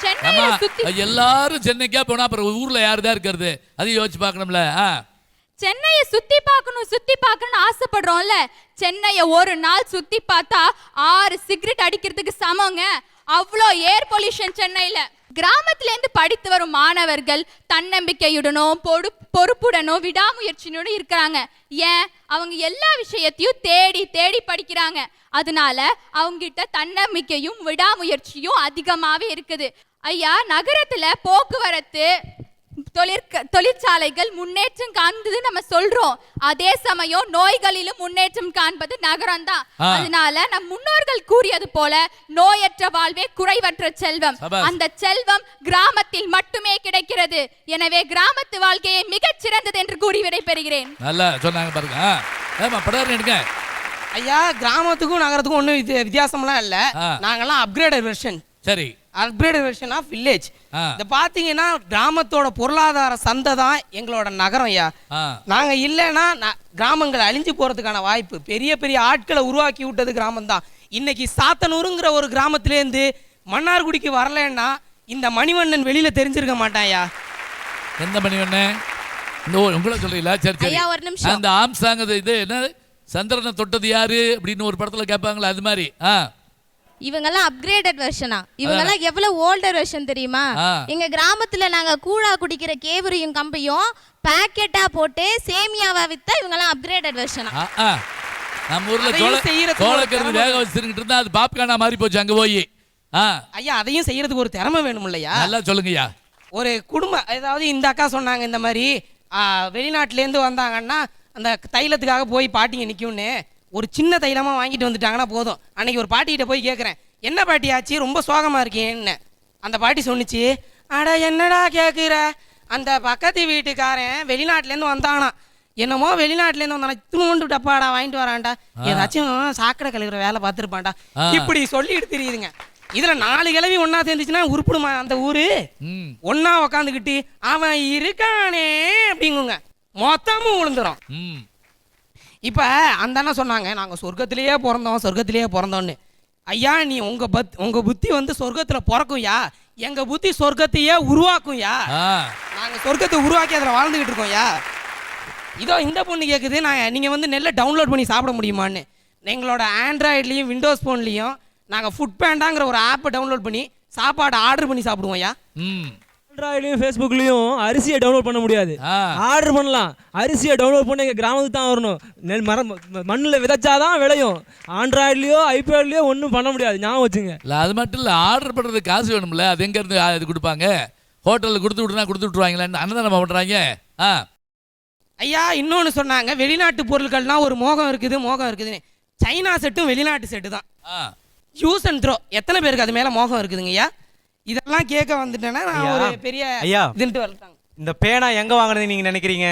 சென்னையை சுத்தி எல்லாரும் சென்னைக்கா போனா அப்புறம் ஊர்ல யாருதான் இருக்கிறது? அதையும் யோசிச்சு பார்க்கணும்ல. சென்னையை சுத்தி பார்க்கணும்னு ஆசைப்படுறோம்ல. சென்னையை ஒரு நாள் சுத்தி பார்த்தா 6 சிகரெட் அடிக்கிறதுக்கு சமங்க. அவ்வளோ ஏர் பொல்யூஷன் சென்னையில. கிராமத்துல இருந்து படித்து வரும் மாணவர்கள் தன்னம்பிக்கையுடனும் பொறுப்புடனும் விடாமுயற்சியுடனும் இருக்கிறாங்க. ஏன்? அவங்க எல்லா விஷயத்தையும் தேடி படிக்கிறாங்க. அதனால அவங்க கிட்ட தன்னம்பிக்கையும் விடாமுயற்சியும் அதிகமாவே இருக்குது. ஐயா, நகரத்துல போக்குவரத்து தொழிற்சாலைகள் முன்னேற்றம் காண்பது நம்ம சொல்றோம். அதே சமயம் நோய்களிலும் முன்னேற்றம் காண்பது நகரம் தான். அதனால நம் முன்னோர்கள் கூறியது போல நோயற்ற வாழ்வே குறைவற்ற செல்வம். அந்த செல்வம் கிராமத்தில் மட்டுமே கிடைக்கிறது. எனவே கிராமத்து வாழ்க்கையை மிகச் சிறந்தது என்று கூறி விடைபெறுகிறேன். நல்லா சொன்னாங்க பாருங்க. ஐயா, கிராமத்துக்கும் நகரத்துக்கும் ஒன்றும் வித்தியாசம்லாம் இல்லை. நாங்கெல்லாம் அப்கிரேடட் வெர்ஷன். சரி, அப்கிரேடட் வெர்ஷன் ஆஃப் வில்லேஜ். இத பாத்தீங்கன்னா கிராமத்தோட பொருளாதார சந்தை தான் எங்களோட நகரம். ஐயா, நாங்க இல்லைன்னா கிராமங்கள் அழிஞ்சு போறதுக்கான வாய்ப்பு. பெரிய பெரிய ஆட்களை உருவாக்கி விட்டது கிராமம் தான். இன்னைக்கு சாத்தனூருங்கிற ஒரு கிராமத்திலேருந்து மன்னார்குடிக்கு வரலன்னா இந்த மணிவண்ணன் வெளியில தெரிஞ்சிருக்க மாட்டாயா. எந்த மணிவண்ணன்? இந்த உங்களை சொல்றீங்களா? சரி, ஒரு நிமிஷம். அந்த ஆம்சாங் இது என்ன சந்திரனை தொட்டது யாரு அப்படின்னு ஒரு படத்துல கேட்பாங்களா, அது மாதிரி. இவங்கெல்லாம் அப்கிரேடட் வெர்ஷனா? இவங்கெல்லாம் எவ்வளவு ஓல்டர் வெர்ஷன் தெரியுமா? எங்க கிராமத்துல நாங்க கூழா குடிக்கிற கேவரியும் கம்பையும் பாக்கெட்டா போட்டு சேமியாவா வித்தா இவங்கெல்லாம் அப்கிரேடட் வெர்ஷனா? நம்ம ஊர்ல சோளக்கருது வேக வச்சிருக்கிட்டு இருந்தா அது பாப்கார்னா மாறி போச்சு அங்க போய். ஐயா, அதையும் செய்யறதுக்கு ஒரு திறமை வேணும் இல்லையா? நல்லா சொல்லுங்கய்யா. ஒரு குடும்பம், அதாவது இந்த அக்கா சொன்னாங்க இந்த மாதிரி வெளிநாட்டிலேருந்து வந்தாங்கன்னா அந்த தைலத்துக்காக போய் பாட்டிங்க நிற்கும்னு ஒரு சின்ன தைலமாக வாங்கிட்டு வந்துட்டாங்கன்னா போதும். அன்னைக்கு ஒரு பாட்டிகிட்ட போய் கேட்குறேன், என்ன பாட்டி ஆச்சு, ரொம்ப சோகமாக இருக்கேன்னு. அந்த பாட்டி சொன்னிச்சு, அட என்னடா கேட்குற, அந்த பக்கத்து வீட்டுக்காரன் வெளிநாட்டிலேருந்து வந்தானா, என்னமோ வெளிநாட்டிலேருந்து வந்தானா, இத்தினோண்டு டப்பாடா வாங்கிட்டு வரான்டா, ஏதாச்சும் சாக்கடை கழுவுற வேலை பார்த்துருப்பான்டா, இப்படி சொல்லிட்டு தெரியுதுங்க. இதுல 4 கிழவி ஒன்னா சேர்ந்துச்சுன்னா உருப்பிடுமா அந்த ஊரு? ஒன்னா உக்காந்துக்கிட்டு அவன் இருக்கானே அப்படிங்குங்க, மொத்தமும் விழுந்துரும். இப்ப அந்த அண்ணா சொன்னாங்க, நாங்க சொர்க்கத்திலேயே பிறந்தோம்னு. ஐயா, நீ உங்க புத்தி வந்து சொர்க்கத்துல பிறக்கும்யா, எங்க புத்தி சொர்க்கத்தையே உருவாக்கும்யா. நாங்க சொர்க்கத்தை உருவாக்கி அதுல வாழ்ந்துகிட்டு இருக்கோம்யா. இதோ இந்த பொண்ணு கேக்குது, நீங்க வந்து நெல்லை டவுன்லோட் பண்ணி சாப்பிட முடியுமான்னு. எங்களோட ஆண்ட்ராய்ட்லயும் விண்டோஸ் போன்லயும் நாங்க ஃபுட் பேண்டாங்கிற ஒரு ஆப்பை டவுன்லோட் பண்ணி சாப்பாடு ஆர்டர் பண்ணி சாப்பிடுவோம்யா. ஆண்ட்ராய்ட்லயும் ஃபேஸ்புக்லயும் அரிசியை டவுன்லோட் பண்ண முடியாது, ஆர்டர் பண்ணலாம். அரிசியை டவுன்லோட் பண்ணி எங்கள் கிராமத்துக்கு தான் வரணும். மண்ணில் விதைச்சாதான் விளையும். ஆண்ட்ராய்ட்லயோ ஐபேட்லயோ ஒன்றும் பண்ண முடியாது, ஞாபகம் வச்சுங்க. இல்லை, அது மட்டும் இல்லை, ஆர்டர் பண்ணுறது காசு வேணும்ல, அது எங்கேருந்து இது கொடுப்பாங்க? ஹோட்டலில் கொடுத்து விட்டுருவாங்களான்னு அன்னதானம் பண்ணுறாங்க. ஐயா, இன்னொன்று சொன்னாங்க, வெளிநாட்டு பொருட்கள்லாம் ஒரு மோகம் இருக்குதுன்னு. சைனா செட்டும் வெளிநாட்டு செட்டு தான். Use and throw. எத்தனை பேருக்கு அது மேலே மோகம் இருக்குதுங்க ஐயா? இதெல்லாம் கேட்க வந்துட்டேன்னா நான் ஒரு பெரிய ஐயா இதுன்ட்டு வரட்டாங்க. இந்த பேனா எங்க வாங்கினது நீங்க நினைக்கிறீங்க?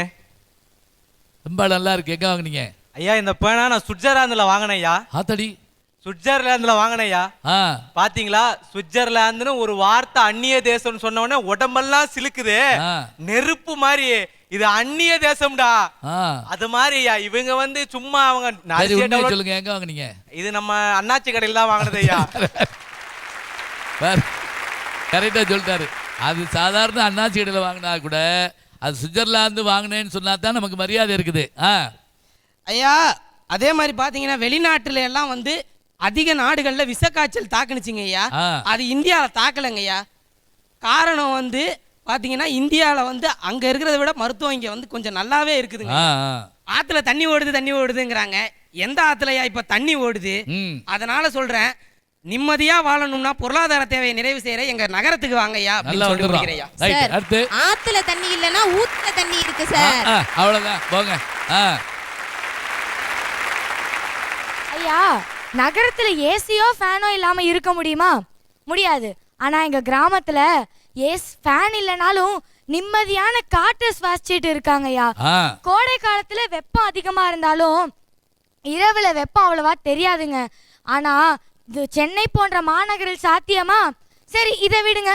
ரொம்ப நல்லா இருக்கு. எங்க வாங்கினீங்க? ஐயா, இந்த பேனா நான் சுவிட்சர்லாந்துல வாங்கினேன் ஐயா. ஆத்தடி, சுவிட்சர்லாந்துல வாங்கினேன் ஐயா. பாத்தீங்களா, சுவிட்சர்லாந்துன்னு ஒரு வார்த்தை அந்நிய தேசம்னு சொன்ன உடனே உடம்பெல்லாம் சிலுக்குது, நெருப்பு மாதிரி. இது அந்நிய தேசம்டா. அது மாதிரி ஐயா, இவங்க வந்து சும்மா அவங்க சொல்லுங்க, எங்க வாங்குனீங்க? இது நம்ம அண்ணாச்சி கடையில் தான் வாங்கினது ஐயா. கரெக்டா சொல்லிட்டாரு. அது சாதாரண அண்ணாச்சி கடையில் வாங்கினா கூட அது சுவிட்சர்லாந்து வாங்கினேன்னு சொன்னா தான் நமக்கு மரியாதை இருக்குது. ஐயா, அதே மாதிரி பாத்தீங்கன்னா வெளிநாட்டுல எல்லாம் வந்து அதிக நாடுகள்ல விஷக்காய்ச்சல் தாக்குனுச்சுங்க ஐயா. அது இந்தியாவில் தாக்கலைங்க ஐயா. காரணம் வந்து பாத்தீங்கன்னா இந்தியாவில் வந்து அங்க இருக்கிறத விட மருத்துவம் இங்க வந்து கொஞ்சம் நல்லாவே இருக்குதுங்க. ஆத்துல தண்ணி ஓடுதுங்கிறாங்க. எந்த ஆத்துலயா இப்ப தண்ணி ஓடுது? அதனால சொல்றேன், நிம்மதியா வாழணும்னா பொருளாதார தேவையை நிறைவு செய்யற எங்க நகரத்துக்கு வாங்கய்யா அப்படின்னு நல்லா சொல்லிட்டு வந்துடுறோம். முடிக்கிறையா. ரைட், அடுத்து ஆத்துல தண்ணி இல்லைன்னா ஊத்துல தண்ணி இருக்கு சார். அவ்வளவுதான் போங்க. ஐயா, நகரத்துல ஏசியோ ஃபேனோ இல்லாம இருக்க முடியுமா? முடியாது. ஆனா எங்க கிராமத்துல ஃபேன் இல்லைனாலும் நிம்மதியான காற்று சுவாசிச்சுட்டு இருக்காங்கய்யா. கோடை காலத்துல வெப்பம் அதிகமா இருந்தாலும் இரவுல வெப்பம் அவ்வளவா தெரியாதுங்க. ஆனா இது சென்னை போன்ற மாநகரில் சாத்தியமா? சரி, இதை விடுங்க.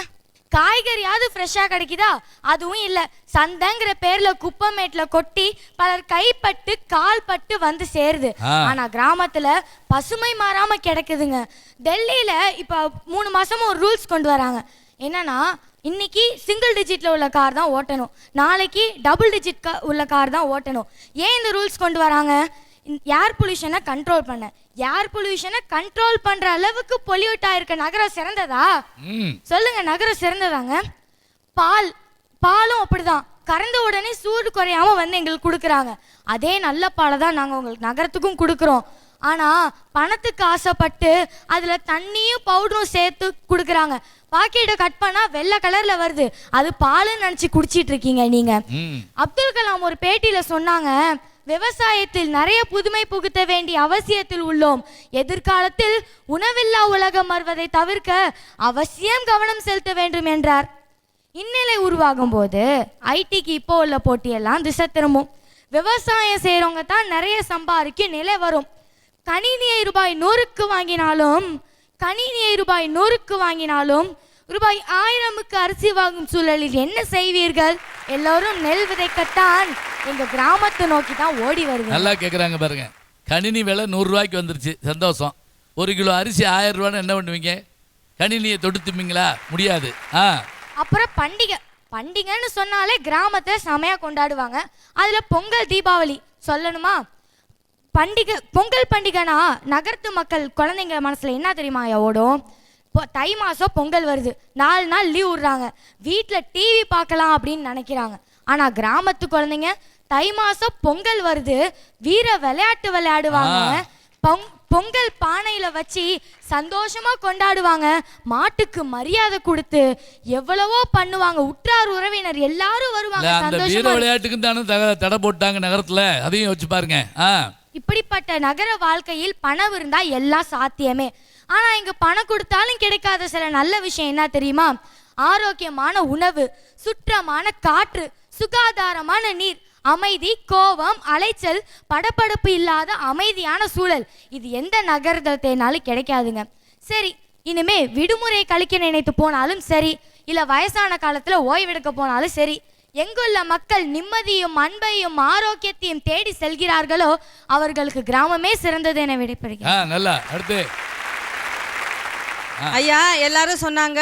காய்கறியாவது ஃப்ரெஷ்ஷாக கிடைக்குதா? அதுவும் இல்லை. சந்தைங்கிற பேர்ல குப்பமேட்டில் கொட்டி பலர் கைப்பட்டு கால் பட்டு வந்து சேருது. ஆனா கிராமத்துல பசுமை மாறாம கிடைக்குதுங்க. டெல்லியில இப்ப 3 மாசமா ஒரு ரூல்ஸ் கொண்டு வராங்க. என்னன்னா, இன்னைக்கு சிங்கிள் டிஜிட்ல உள்ள கார் தான் ஓட்டணும், நாளைக்கு டபுள் டிஜிட் உள்ள கார் தான் ஓட்டணும். ஏன் இந்த ரூல்ஸ் கொண்டு வராங்க? ஏர் பொல்யூஷனை கண்ட்ரோல் பண்ண. ஏர் பொல்யூஷனை கண்ட்ரோல் பண்ற அளவுக்கு பொல்யூட் ஆயிருக்க நகரம் சிறந்ததா? சொல்லுங்க, நகரம் சிறந்ததாங்க. பாலும் அப்படிதான். கறந்த உடனே சூடு குறையாம வந்து எங்களுக்கு கொடுக்குறாங்க. அதே நல்ல பாலை தான் நாங்கள் உங்களுக்கு நகரத்துக்கும் கொடுக்குறோம். ஆனா பணத்துக்கு ஆசைப்பட்டு அதுல தண்ணியும் பவுடரும் சேர்த்து கொடுக்குறாங்க. பாக்கெட்டை கட் பண்ணா வெள்ளை கலர்ல வருது, அது பாலுன்னு நினைச்சு குடிச்சிட்டு இருக்கீங்க நீங்க. அப்துல் கலாம் ஒரு பேட்டியில சொன்னாங்க, விவசாயத்தில் நிறைய புதுமை புகுத்த வேண்டிய அவசியத்தில் உள்ளோம். எதிர்காலத்தில் உணவில்லா உலகம் வருவதை தவிர்க்க அவசியம் கவனம் செலுத்த வேண்டும் என்றார். இந்நிலை உருவாகும் போது ஐடிக்கு இப்போ உள்ள போட்டியெல்லாம் திசை திரும்பும். விவசாயம் செய்கிறவங்க தான் நிறைய சம்பாதிக்க நிலை வரும். கணினியை ரூபாய் 100க்கு வாங்கினாலும் ரூபாய் 1000க்கு அரிசி வாங்கும் சூழலில் என்ன செய்வீர்கள்? எல்லோரும் நெல் விதைக்கத்தான் எங்க கிராமத்தை நோக்கி தான் ஓடி வருது. நல்லா கேட்குறாங்க பாருங்க. கணினி விலை 100 ரூபாய்க்கு வந்துருச்சு, சந்தோஷம். 1 கிலோ அரிசி 1000 ரூபான்னு என்ன பண்ணுவீங்க? கணினியை தொடுத்துப்பீங்களா? முடியாது. அப்புறம் பண்டிகைன்னு சொன்னாலே கிராமத்தை செமையா கொண்டாடுவாங்க. அதுல பொங்கல், தீபாவளி சொல்லணுமா? பொங்கல் பண்டிகைனா நகரத்து மக்கள் குழந்தைங்க மனசுல என்ன தெரியுமா ஓடும்? தை மாதம் பொங்கல் வருது, 4 நாள் லீவ் விடுறாங்க, வீட்டில் டிவி பார்க்கலாம் அப்படின்னு நினைக்கிறாங்க. ஆனால் கிராமத்து குழந்தைங்க தை மாதம் பொங்கல் வருது, வீர விளையாட்டு விளையாடுவாங்க, பொங்கல் பானையில் வச்சு சந்தோஷமாக கொண்டாடுவாங்க, மாட்டுக்கு மரியாதை கொடுத்து எவ்வளவோ பண்ணுவாங்க, உற்றார் உறவினர் எல்லாரும் வருவாங்க. வீர விளையாட்டுக்கு தானே தடை போட்டாங்க நகரத்தில், அதையும் வச்சு பாருங்க. இப்படிப்பட்ட நகர வாழ்க்கையில் பணம் இருந்தா எல்லாம் சாத்தியமே. ஆனா இங்க பணம் கொடுத்தாலும் கிடைக்காத சில நல்ல விஷயம் என்ன தெரியுமா? ஆரோக்கியமான உணவு, சுற்றமான காற்று, சுகாதாரமான நீர், அமைதி, கோபம், அலைச்சல், படபடப்பு இல்லாத அமைதியான சூழல். இது எந்த நகரத்தினாலும் கிடைக்காதுங்க. சரி, இனிமே விடுமுறை கழிக்க நினைத்து போனாலும் சரி, இல்ல வயசான காலத்துல ஓய்வெடுக்க போனாலும் சரி, எங்குள்ள மக்கள் நிம்மதியும் அன்பையும் ஆரோக்கியத்தையும் தேடி செல்கிறார்களோ அவர்களுக்கு கிராமமே சிறந்தது என விடைபெறுகிறேன். நல்லா, அடுத்து ஐயா, எல்லாரும் சொன்னாங்க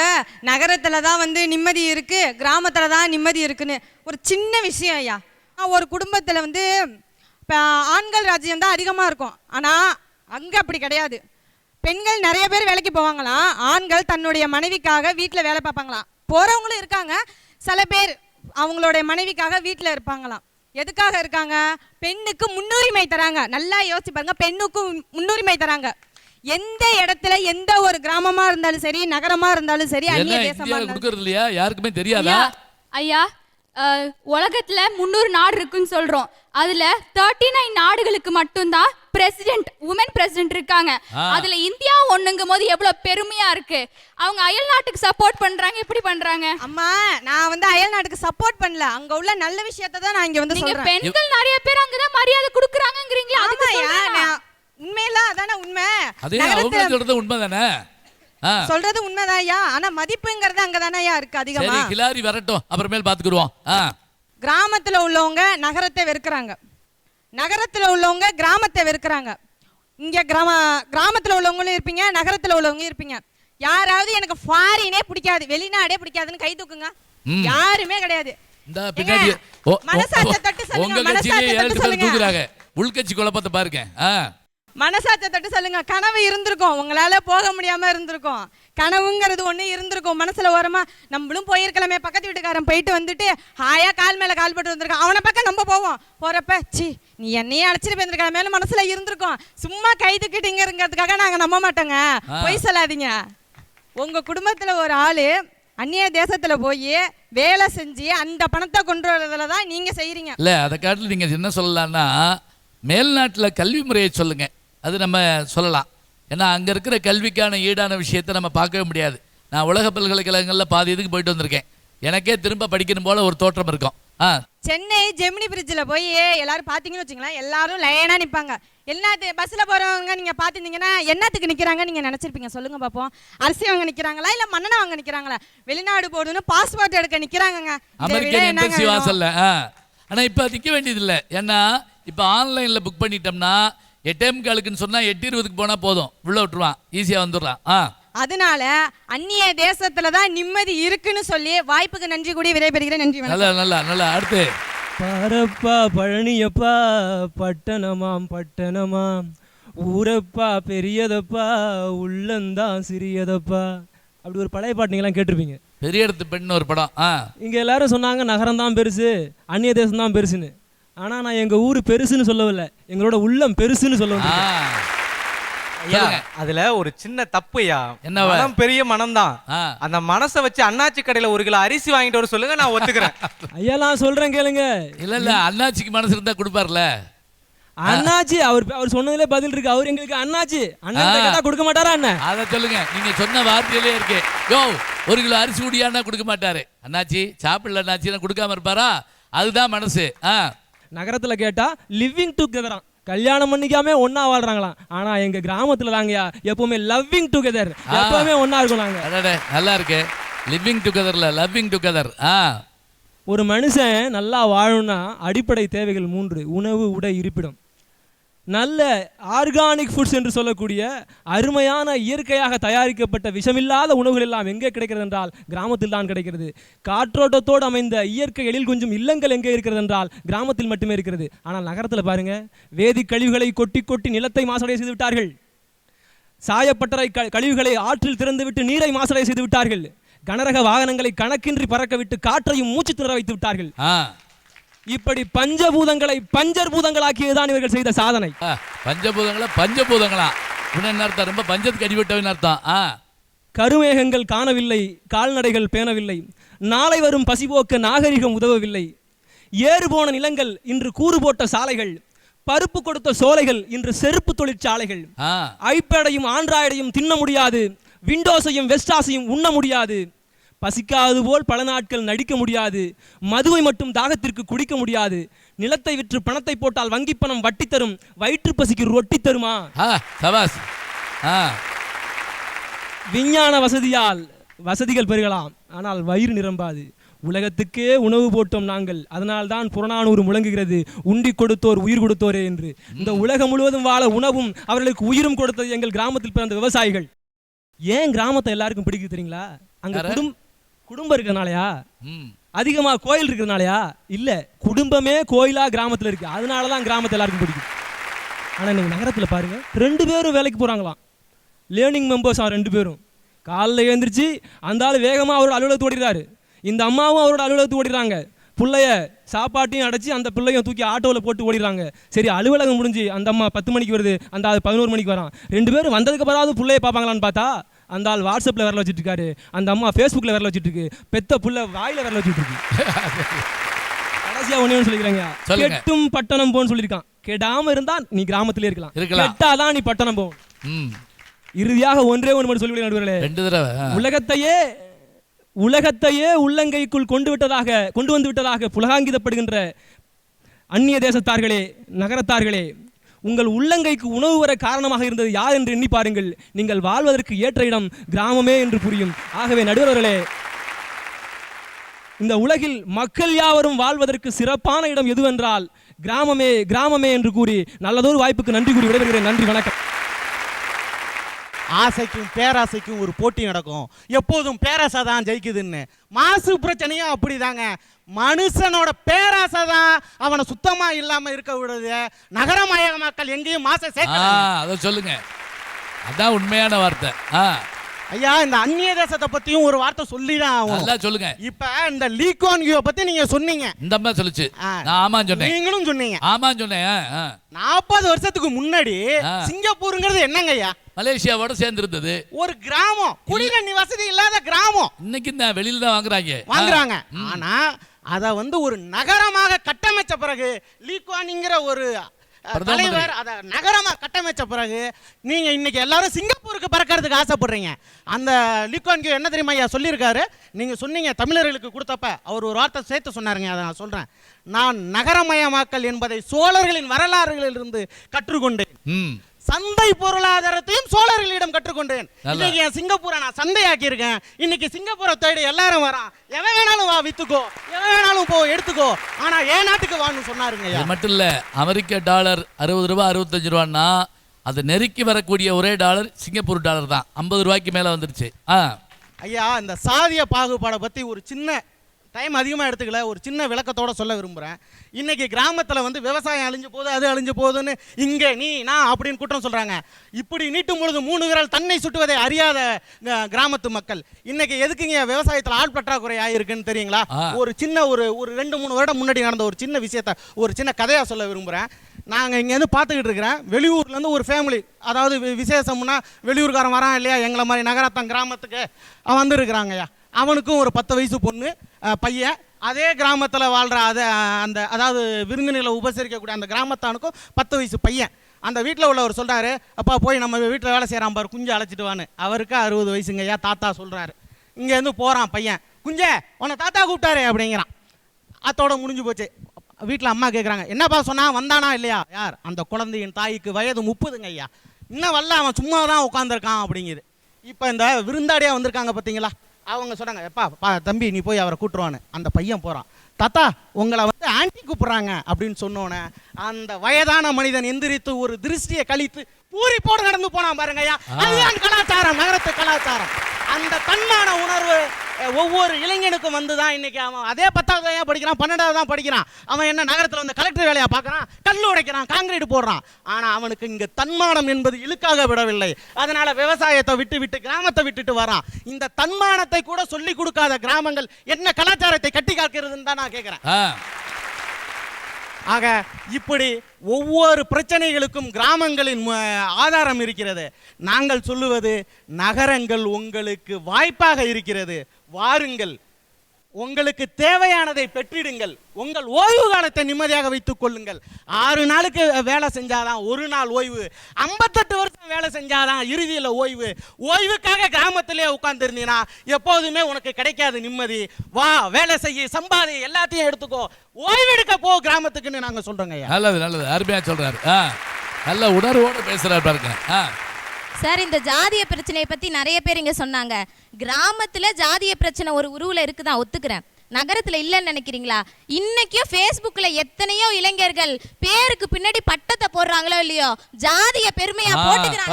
நகரத்துல தான் நிம்மதி இருக்கு, கிராமத்துல தான் நிம்மதி இருக்குன்னு. ஒரு சின்ன விஷயம் ஐயா, ஒரு குடும்பத்துல ஆண்கள் ராஜ்யம் தான் அதிகமா இருக்கும். ஆனா அங்க அப்படி கிடையாது. பெண்கள் நிறைய பேர் வேலைக்கு போவாங்களாம், ஆண்கள் தன்னுடைய மனைவிக்காக வீட்டுல வேலை பார்ப்பாங்களாம். போறவங்களும் இருக்காங்க, சில பேர் அவங்களுடைய மனைவிக்காக வீட்டுல இருப்பாங்களாம். எதுக்காக இருக்காங்க? பெண்ணுக்கு முன்னுரிமை தராங்க. நல்லா யோசிச்சு பாருங்க, பெண்ணுக்கு முன்னுரிமை தராங்க. எந்த இடத்துல, எந்த ஒரு கிராமமா இருந்தாலும் சரி, நகரமா இருந்தாலும் சரி, அந்நிய தேசமா இருந்தாலும் இல்லையா, யாருக்குமே தெரியாதா? ஐயா, உலகத்துல 300 நாடு இருக்குன்னு சொல்றோம். அதுல 39 நாடுகளுக்கு மட்டும்தான் உமன் பிரசிடென்ட் இருக்காங்க. அதுல இந்தியா ஒண்ணுங்கும் போது எவ்வளவு பெருமையா இருக்கு. அவங்க அயல் நாட்டுக்கு சப்போர்ட் பண்றாங்க. எப்படி பண்றாங்க? அம்மா, நான் அயல் நாட்டுக்கு சப்போர்ட் பண்ணல, அங்க உள்ள நல்ல விஷயத்தை தான் நான் இங்க சொல்றேன். பெண்கள் நிறைய பேர் அங்கதான் மரியாதை கொடுக்கறாங்கங்கறீங்களா? உண்மையெல்லாம் அதானே உண்மை. சொல்றது உண்மைதானே? சொல்றது உண்மைதான்யா. ஆனா மதிப்புங்கிறது அங்கதானயா இருக்கு அதிகமா. சரி, கிளாரி வரட்டும், அப்புறமேல் பாத்துக்குறோம். கிராமத்துல உள்ளவங்க நகரத்தை வெறுக்கிறாங்க, நகரத்துல உள்ளவங்க கிராமத்தை வெறுக்கிறாங்க. இங்க கிராமத்துல உள்ளவங்களும் இருப்பீங்க, நகரத்துல உள்ளவங்க இருப்பீங்க. யாராவது எனக்கு ஃபாரினே பிடிக்காது, வெளிநாடே பிடிக்காதுன்னு கை தூக்குங்க. யாருமே கிடையாது. மனசாட்சி தட்டு சொல்லுங்க. உள்கட்சி குழப்பத்தை பாருங்க. மனசாட்சியை தொட்டு சொல்லுங்க. கனவு இருந்திருக்கும், உங்களால போக முடியாம இருந்திருக்கும். கனவுங்கிறது ஒண்ணு இருந்திருக்கும் மனசுல ஓரமா. நம்மளும் போயிருக்கலாமே, பக்கத்து வீட்டுக்காரன் போயிட்டு வந்துட்டு ஹாயா கால் மேல கால் போட்டு வந்திருக்கான், அவனை பக்கம் நம்ம போவோம். போறப்ப சி நீ என்னையே அழைச்சிட்டு போயிருக்கான் மேல மனசுல இருந்திருக்கும். சும்மா கை தூக்கிட்டு இங்க இருங்கிறதுக்காக நாங்க நம்ப மாட்டோங்க. பொய் சொல்லாதீங்க. உங்க குடும்பத்துல ஒரு ஆளு அந்நிய தேசத்துல போய் வேலை செஞ்சு அந்த பணத்தை கொண்டு வரதுல தான் நீங்க செய்யறீங்க. இல்ல அதை காட்டில் நீங்க என்ன சொல்லலாம்னா மேல்நாட்டில் கல்வி முறையை சொல்லுங்க, அது நம்ம சொல்லலாம். ஏன்னா அங்கே இருக்கிற கல்விக்கான ஈடான விஷயத்தை நம்ம பார்க்கவே முடியாது. நான் உலக பல்கலைக்கழகங்களில் பாதி இதுக்கு போயிட்டு வந்திருக்கேன். எனக்கே திரும்ப படிக்கணும் போல ஒரு தோற்றம் இருக்கும். சென்னை ஜெமினி பிரிட்ஜில் போய் எல்லாரும் பார்த்தீங்கன்னு வச்சுங்களேன், எல்லாரும் லைனாக நிற்பாங்க. எல்லாத்து பஸ்ஸில் போகிறவங்க நீங்கள் பார்த்துருந்தீங்கன்னா என்னத்துக்கு நிற்கிறாங்க நீங்கள் நினச்சிருப்பீங்க. சொல்லுங்க பார்ப்போம். அரிசி வாங்க நிற்கிறாங்களா இல்லை மண்ணெண்ணெய் வாங்க நிற்கிறாங்களா? வெளிநாடு போகணுன்னு பாஸ்போர்ட் எடுக்க நிற்கிறாங்கங்க. அமெரிக்கன் எம்பசி வாசல்ல. ஆனால் இப்போ நிற்க வேண்டியதில்லை. ஏன்னா இப்போ ஆன்லைனில் புக் பண்ணிட்டோம்னா 8 காலுக்குன்னு சொன்னால் 8:20 போனால் போதும், உள்ள விட்டுருவான், ஈஸியாக வந்துடுறான். அதனால அந்நிய தேசத்துல தான் நிம்மதி இருக்குன்னு சொல்லி வாய்ப்புக்கு நன்றி கூடி விடைபெறுகிறேன். நன்றி. நல்லா நல்லா நல்லா. அடுத்து பாரப்பா பழனியப்பா பட்டணமாம் பட்டணமாம் ஊரப்பா பெரியதப்பா உள்ளந்தான் சிறியதப்பா. அப்படி ஒரு பழைய பாட்டு நீங்களாம் கேட்டிருப்பீங்க. பெரிய இடத்து பெண்ணு ஒரு படம். இங்கே எல்லாரும் சொன்னாங்க நகரம் தான் பெருசு, அந்நிய தேசம் தான் பெருசுன்னு. ஆனால் நான் எங்கள் ஊர் பெருசுன்னு சொல்லவில்லை, எங்களோட உள்ளம் பெருசுன்னு சொல்லுவேன். அதுல ஒரு சின்ன தப்புயா. என்ன? மனம் பெரிய மனம் தான். அந்த மனசை வச்சு அண்ணாச்சி கடையில 1 கிலோ அரிசி வாங்கிட்டு வர சொல்லுங்க, நான் ஒத்துக்கிறேன். ஐயா நான் சொல்றேன் கேளுங்க. இல்ல அண்ணாச்சிக்கு மனசு இருந்தா கொடுப்பார்ல. அண்ணாச்சி அவர் சொன்னதுல பதில் இருக்கு. அவர் எங்களுக்கு அண்ணாச்சி அண்ணன் கொடுக்க மாட்டாரா? அண்ணன் அதை சொல்லுங்க. நீங்க சொன்ன வார்த்தையிலே இருக்கு. யோ 1 கிலோ அரிசி குடியானா கொடுக்க மாட்டாரு. அண்ணாச்சி சாப்பிடல அண்ணாச்சி கொடுக்காம இருப்பாரா? அதுதான் மனசு. நகரத்துல கேட்டா லிவிங் டுகெதரா, கல்யாணம் பண்ணிக்காம ஒன்னா வாழ்றாங்களாம். ஆனா எங்க கிராமத்துல தாங்கயா எப்பவுமே லவ்விங் டுகெதர், எப்பவுமே ஒன்னா இருக்கும். நாங்க நல்லா இருக்கு. லிவிங் டுகெதர்ல லவ்விங் டுகெதர். ஒரு மனுஷன் நல்லா வாழணும்னா அடிப்படை தேவைகள் 3: உணவு, உடை, இருப்பிடம். நல்ல ஆர்கானிக் ஃபுட்ஸ் என்று சொல்லக்கூடிய அருமையான இயற்கையாக தயாரிக்கப்பட்ட விஷமில்லாத உணவுகள் எல்லாம் எங்கே கிடைக்கிறது என்றால் கிராமத்தில் தான் கிடைக்கிறது. காற்றோட்டத்தோடு அமைந்த இயற்கை எழில் கொஞ்சம் இல்லங்கள் எங்கே இருக்கிறது என்றால் கிராமத்தில் மட்டுமே இருக்கிறது. ஆனால் நகரத்தில் பாருங்க, வேதி கழிவுகளை கொட்டி கொட்டி நிலத்தை மாசடைய செய்து விட்டார்கள். சாயப்பட்டறை கழிவுகளை ஆற்றில் திறந்துவிட்டு நீரை மாசடைய செய்து விட்டார்கள். கனரக வாகனங்களை கணக்கின்றி பறக்க விட்டு காற்றையும் மூச்சு திணற வைத்து விட்டார்கள். இப்படி பஞ்சபூதங்களை பஞ்சர் பூதங்களாக்கியதுதான் இவர்கள் செய்த சாதனை. பஞ்சபூதங்களா என்ன அர்த்தம்? ரொம்ப பஞ்சத்துக்கு அடிபட்டவன் அர்த்தம். கருமேகங்கள் காணவில்லை, கால்நடைகள் பேணவில்லை, நாளை வரும் பசிபோக்க நாகரிகம் உதவவில்லை. ஏறு போன நிலங்கள் இன்று கூறு போட்ட சாலைகள், பருப்பு கொடுத்த சோலைகள் இன்று செருப்பு தொழிற்சாலைகள். ஐபேடையும் ஆண்ட்ராய்டையும் தின்ன முடியாது, விண்டோஸையும் வெஸ்டாஸையும் உண்ண முடியாது, பசிக்காது போல் பல நாட்கள் நடிக்க முடியாது, மதுவை மட்டும் தாகத்திற்கு குடிக்க முடியாது, நிலத்தை விற்று பணத்தை போட்டால் வங்கி பணம் வட்டி தரும், வயிற்று பசிக்கு ரொட்டி தருமா? விஞ்ஞான வசதியால் வசதிகள் பெருகலாம், ஆனால் வயிறு நிரம்பாது. உலகத்துக்கே உணவு போட்டோம் நாங்கள், அதனால் தான் புறநானூறு முழங்குகிறது, உண்டி கொடுத்தோர் உயிர் கொடுத்தோரே என்று. இந்த உலகம் முழுவதும் வாழ உணவும் அவர்களுக்கு உயிரும் கொடுத்தது எங்கள் கிராமத்தில் பிறந்த விவசாயிகள். ஏன் கிராமத்தை எல்லாருக்கும் பிடிக்குது தெரியுங்களா? அங்க குடும்பம் இருக்கிறதுனாலயா? அதிகமா கோயில் இருக்கிறதுனாலயா? இல்ல, குடும்பமே கோயிலா கிராமத்துல இருக்கு, அதனாலதான் கிராமத்தை எல்லாருக்கும் பிடிக்கும். ஆனா நீங்க நகரத்துல பாருங்க, 2 பேரும் வேலைக்கு போறாங்களாம். லேர்னிங் மெம்பர்ஸ் 2 பேரும் காலைல எழுந்திரிச்சு அந்த ஆள் வேகமா அவரோட அலுவலகத்து ஓடிடுறாரு, இந்த அம்மாவும் அவரோட அலுவலகத்து ஓடிடுறாங்க. பிள்ளைய சாப்பாட்டையும் அடைச்சி அந்த பிள்ளையும் தூக்கி ஆட்டோவில் போட்டு ஓடிடுறாங்க. சரி, அலுவலகம் முடிஞ்சு அந்த அம்மா 10 மணிக்கு வருது, அந்த ஆள் 11 மணிக்கு வரான். 2 பேரும் வந்ததுக்கு பிறகு பிள்ளைய பார்ப்பாங்களான்னு பார்த்தா அந்த ஆள் வாட்ஸ்அப்பில் விரல வச்சுட்டு இருக்காரு, அந்த அம்மா ஃபேஸ்புக்கில் விரல வச்சுட்டு இருக்கு, பெத்த புள்ள வாயில விரல வச்சுட்டு இருக்கு. கடைசியா ஒண்ணே சொல்லிக்கிறாங்க, கெட்டும் பட்டணம் போன்னு சொல்லியிருக்கான். கெடாம இருந்தா நீ கிராமத்திலே இருக்கலாம், கெட்டாதான் நீ பட்டணம் போகும். இறுதியாக ஒன்றே ஒன்று மட்டும் சொல்லி நடுவர்களே, 2 தடவை உலகத்தையே உள்ளங்கைக்குள் கொண்டு வந்து விட்டதாக புலகாங்கிதப்படுகின்ற அந்நிய தேசத்தார்களே, நகரத்தார்களே, உங்கள் உள்ளங்கைக்கு உணவு வர காரணமாக இருந்தது யார் என்று எண்ணி பாருங்கள். நீங்கள் வாழ்வதற்கு ஏற்ற இடம் கிராமமே என்று புரியும். ஆகவே நடுவர்களே, இந்த உலகில் மக்கள் யாவரும் வாழ்வதற்கு சிறப்பான இடம் எதுவென்றால் கிராமமே, கிராமமே என்று கூறி நல்லதொரு வாய்ப்புக்கு நன்றி கூறி விடைபெறுகிறேன். நன்றி, வணக்கம். ஆசைக்கும் பேராசைக்கும் ஒரு போட்டி நடக்கும். எப்போதும் பேராசை தான் ஜெயிக்குதுன்னு. மாசு பிரச்சனையும் அப்படிதாங்க. மனுஷனோட பேராசை தான் அவனை சுத்தமா இல்லாம இருக்க விடுது. நகரமயமாக்கல் எங்கேயும் மாசை சேர்க்க. அதை சொல்லுங்க, அதான் உண்மையான வார்த்தை. ஐயா, இந்த அந்நிய தேசத்தை பத்தியும் ஒரு வார்த்தை சொல்லிதான் ஆகும். சொல்லுங்க. இப்ப இந்த லீ குவான் யூ பத்தி நீங்க சொன்னீங்க. இந்த அம்மா சொல்லுச்சு, நான் ஆமா சொன்னேன், நீங்களும் சொன்னீங்க. ஆமா சொன்னேன். 40 வருஷத்துக்கு முன்னாடி சிங்கப்பூருங்கிறது என்னங்க ஐயா? மலேசியாவோட சேர்ந்து இருந்தது ஒரு கிராமம், குடிநீர் வசதி இல்லாத கிராமம். இன்னைக்கு இந்த வெளியில தான் வாங்குறாங்க. ஆனா அத ஒரு நகரமாக கட்டமைச்ச பிறகு லீ குவான்ங்கிற ஒரு தலைவர் அத நகரமா கட்டமைச்ச பிறகு நீங்க இன்னைக்கு எல்லாரும் சிங்கப்பூருக்கு பறக்கிறதுக்கு ஆசைப்படுறீங்க. அந்த லீ குவான் யூ என்ன தெரியுமா ஐயா சொல்லியிருக்காரு? நீங்க சொன்னீங்க தமிழர்களுக்கு கொடுத்தப்ப அவர் ஒரு வார்த்தை சேர்த்து சொன்னாருங்க, அதை நான் சொல்றேன். நான் நகரமயமாக்கல் என்பதை சோழர்களின் வரலாறுகளிலிருந்து கற்றுக்கொண்டேன். சந்தை பொருளாதாரத்தையும் சோழர்களிடம் கற்றுக்கொண்டேன். இன்னைக்கு என் சிங்கப்பூரை நான் சந்தையாக்கி இருக்கேன். இன்னைக்கு சிங்கப்பூரை தேடி எல்லாரும் வரான். எவன் வேணாலும் வா வித்துக்கோ, எவன் வேணாலும் போ எடுத்துக்கோ, ஆனா என் நாட்டுக்கு வான்னு சொன்னாருங்க. அது மட்டும் இல்ல, அமெரிக்க டாலர் 60 ரூபா 65 ரூபான்னா அது நெருக்கி வரக்கூடிய ஒரே டாலர் சிங்கப்பூர் டாலர் தான். 50 ரூபாய்க்கு மேல வந்துருச்சு. ஐயா, இந்த சாதிய பாகுபாடை பத்தி ஒரு சின்ன டைம் அதிகமாக எடுத்துக்கல, ஒரு சின்ன விளக்கத்தோடு சொல்ல விரும்புகிறேன். இன்றைக்கி கிராமத்தில் விவசாயம் அழிஞ்சு போகுது, அது அழிஞ்சு போகுதுன்னு இங்கே நீ நான் அப்படின்னு குற்றம் சொல்கிறாங்க. இப்படி நீட்டும் பொழுது 3 விரல் தன்னை சுட்டுவதை அறியாத கிராமத்து மக்கள் இன்னைக்கு எதுக்குங்க விவசாயத்தில் ஆள் பற்றாக்குறை ஆகிருக்குன்னு தெரியுங்களா? ஒரு சின்ன ஒரு 2-3 வருடம் முன்னாடி நடந்த ஒரு சின்ன விஷயத்தை ஒரு சின்ன கதையாக சொல்ல விரும்புகிறேன். நாங்கள் இங்கேருந்து பார்த்துக்கிட்டு இருக்கிறேன், வெளியூர்லேருந்து ஒரு ஃபேமிலி, அதாவது விசேஷம்னா வெளியூர்காரன் வரான் இல்லையா, எங்களை மாதிரி நகரத்தான் கிராமத்துக்கு வந்துருக்குறாங்கய்யா. அவனுக்கும் ஒரு 10 வயசு பொண்ணு பையன். அதே கிராமத்தில் வாழ்கிற அதாவது விருந்தினர்களை உபசரிக்கக்கூடிய அந்த கிராமத்தானுக்கும் 10 வயசு பையன். அந்த வீட்டில் உள்ளவர் சொல்கிறாரு, அப்பா போய் நம்ம வீட்டில் வேலை செய்கிறான் பாரு, குஞ்சு அழைச்சிட்டு வான்னு. அவருக்கு 60 வயசுங்கய்யா, தாத்தா சொல்கிறாரு. இங்கேருந்து போகிறான் பையன், குஞ்சே உன்னை தாத்தா கூப்பிட்டாரு அப்படிங்கிறான். அத்தோட முடிஞ்சு போச்சு. வீட்டில் அம்மா கேட்குறாங்க, என்னப்பா சொன்னா, வந்தானா இல்லையா? யார்? அந்த குழந்தையின் தாய்க்கு வயது 30ங்க ஐயா. இன்னும் வரல, அவன் சும்மா தான் உட்காந்துருக்கான் அப்படிங்குது. இப்போ இந்த விருந்தாடியாக வந்திருக்காங்க பார்த்தீங்களா, அவங்க சொன்னாங்க, எப்பா தம்பி நீ போய் அவரை கூட்டுருவான்னு. அந்த பையன் போகிறான், தாத்தா உங்களை ஆன்டி கூப்பிட்றாங்க அப்படின்னு சொன்னோன்னே அந்த வயதான மனிதன் எந்திரித்து ஒரு திருஷ்டியை கழித்து பூரி போட நடந்து போனான் பாருங்கய்யா. அதுதான் கலாச்சாரம், நகரத்து கலாச்சாரம். அந்த தன்மான உணர்வு ஒவ்வொரு இளைஞனுக்கும் வந்துதான் இன்னைக்கு அவன் அதே 10வது தான் படிக்கிறான், 12வது தான் படிக்கிறான். அவன் என்ன நகரத்தில் கலெக்டர் வேலையா பார்க்கறான், கல் உடைக்கிறான், காங்கிரீட் போடுறான். ஆனா அவனுக்கு இங்க தன்மானம் என்பது இழுக்காக விடவில்லை. அதனால விவசாயத்தை விட்டு கிராமத்தை விட்டுட்டு வரான். இந்த தன்மானத்தை கூட சொல்லி கொடுக்காத கிராமங்கள் என்ன கலாச்சாரத்தை கட்டி காக்கிறதுன்னு தான் நான் கேட்கிறேன். ஆக இப்படி ஒவ்வொரு பிரச்சனைகளுக்கும் கிராமங்களின் ஆதாரம் இருக்கிறது. நாங்கள் சொல்லுவது, நகரங்கள் உங்களுக்கு வாய்ப்பாக இருக்கிறது, வாருங்கள், உங்களுக்கு தேவையானதை பெற்றிடுங்கள், உங்கள் ஓய்வு காலத்தை நிம்மதியாக வைத்துக் கொள்ளுங்கள். 6 நாளுக்கு வேலை செஞ்சாதான் ஒரு நாள் ஓய்வு, 58 வருஷம் வேலை செஞ்சாதான் இறுதியில் ஓய்வு. ஓய்வுக்காக கிராமத்திலே உட்கார்ந்துருந்தீங்கன்னா எப்போதுமே உனக்கு கிடைக்காது நிம்மதி. வா, வேலை செய்ய, சம்பாதி, எல்லாத்தையும் எடுத்துக்கோ, ஓய்வு எடுக்க போ கிராமத்துக்குன்னு நாங்கள் சொல்றோங்க. நல்லது, அருமையா சொல்றாரு. நல்ல உணர்வோடு பேசுறாரு பாருங்க. சார், இந்த ஜாதிய பிரச்சனையை பத்தி நிறைய பேர் இங்க சொன்னாங்க. கிராமத்துல ஜாதிய பிரச்சனை ஒரு உருவுல இருக்குதான், ஒத்துக்கிறேன். நகரத்துல இல்லைன்னு நினைக்கிறீங்களா? இன்னைக்கும் Facebookல எத்தனையோ இளைஞர்கள் பேருக்கு பின்னாடி பட்டத்தை போடுறாங்களோ இல்லையோ, ஜாதிய பெருமையா போட்டுக்கிறாங்க.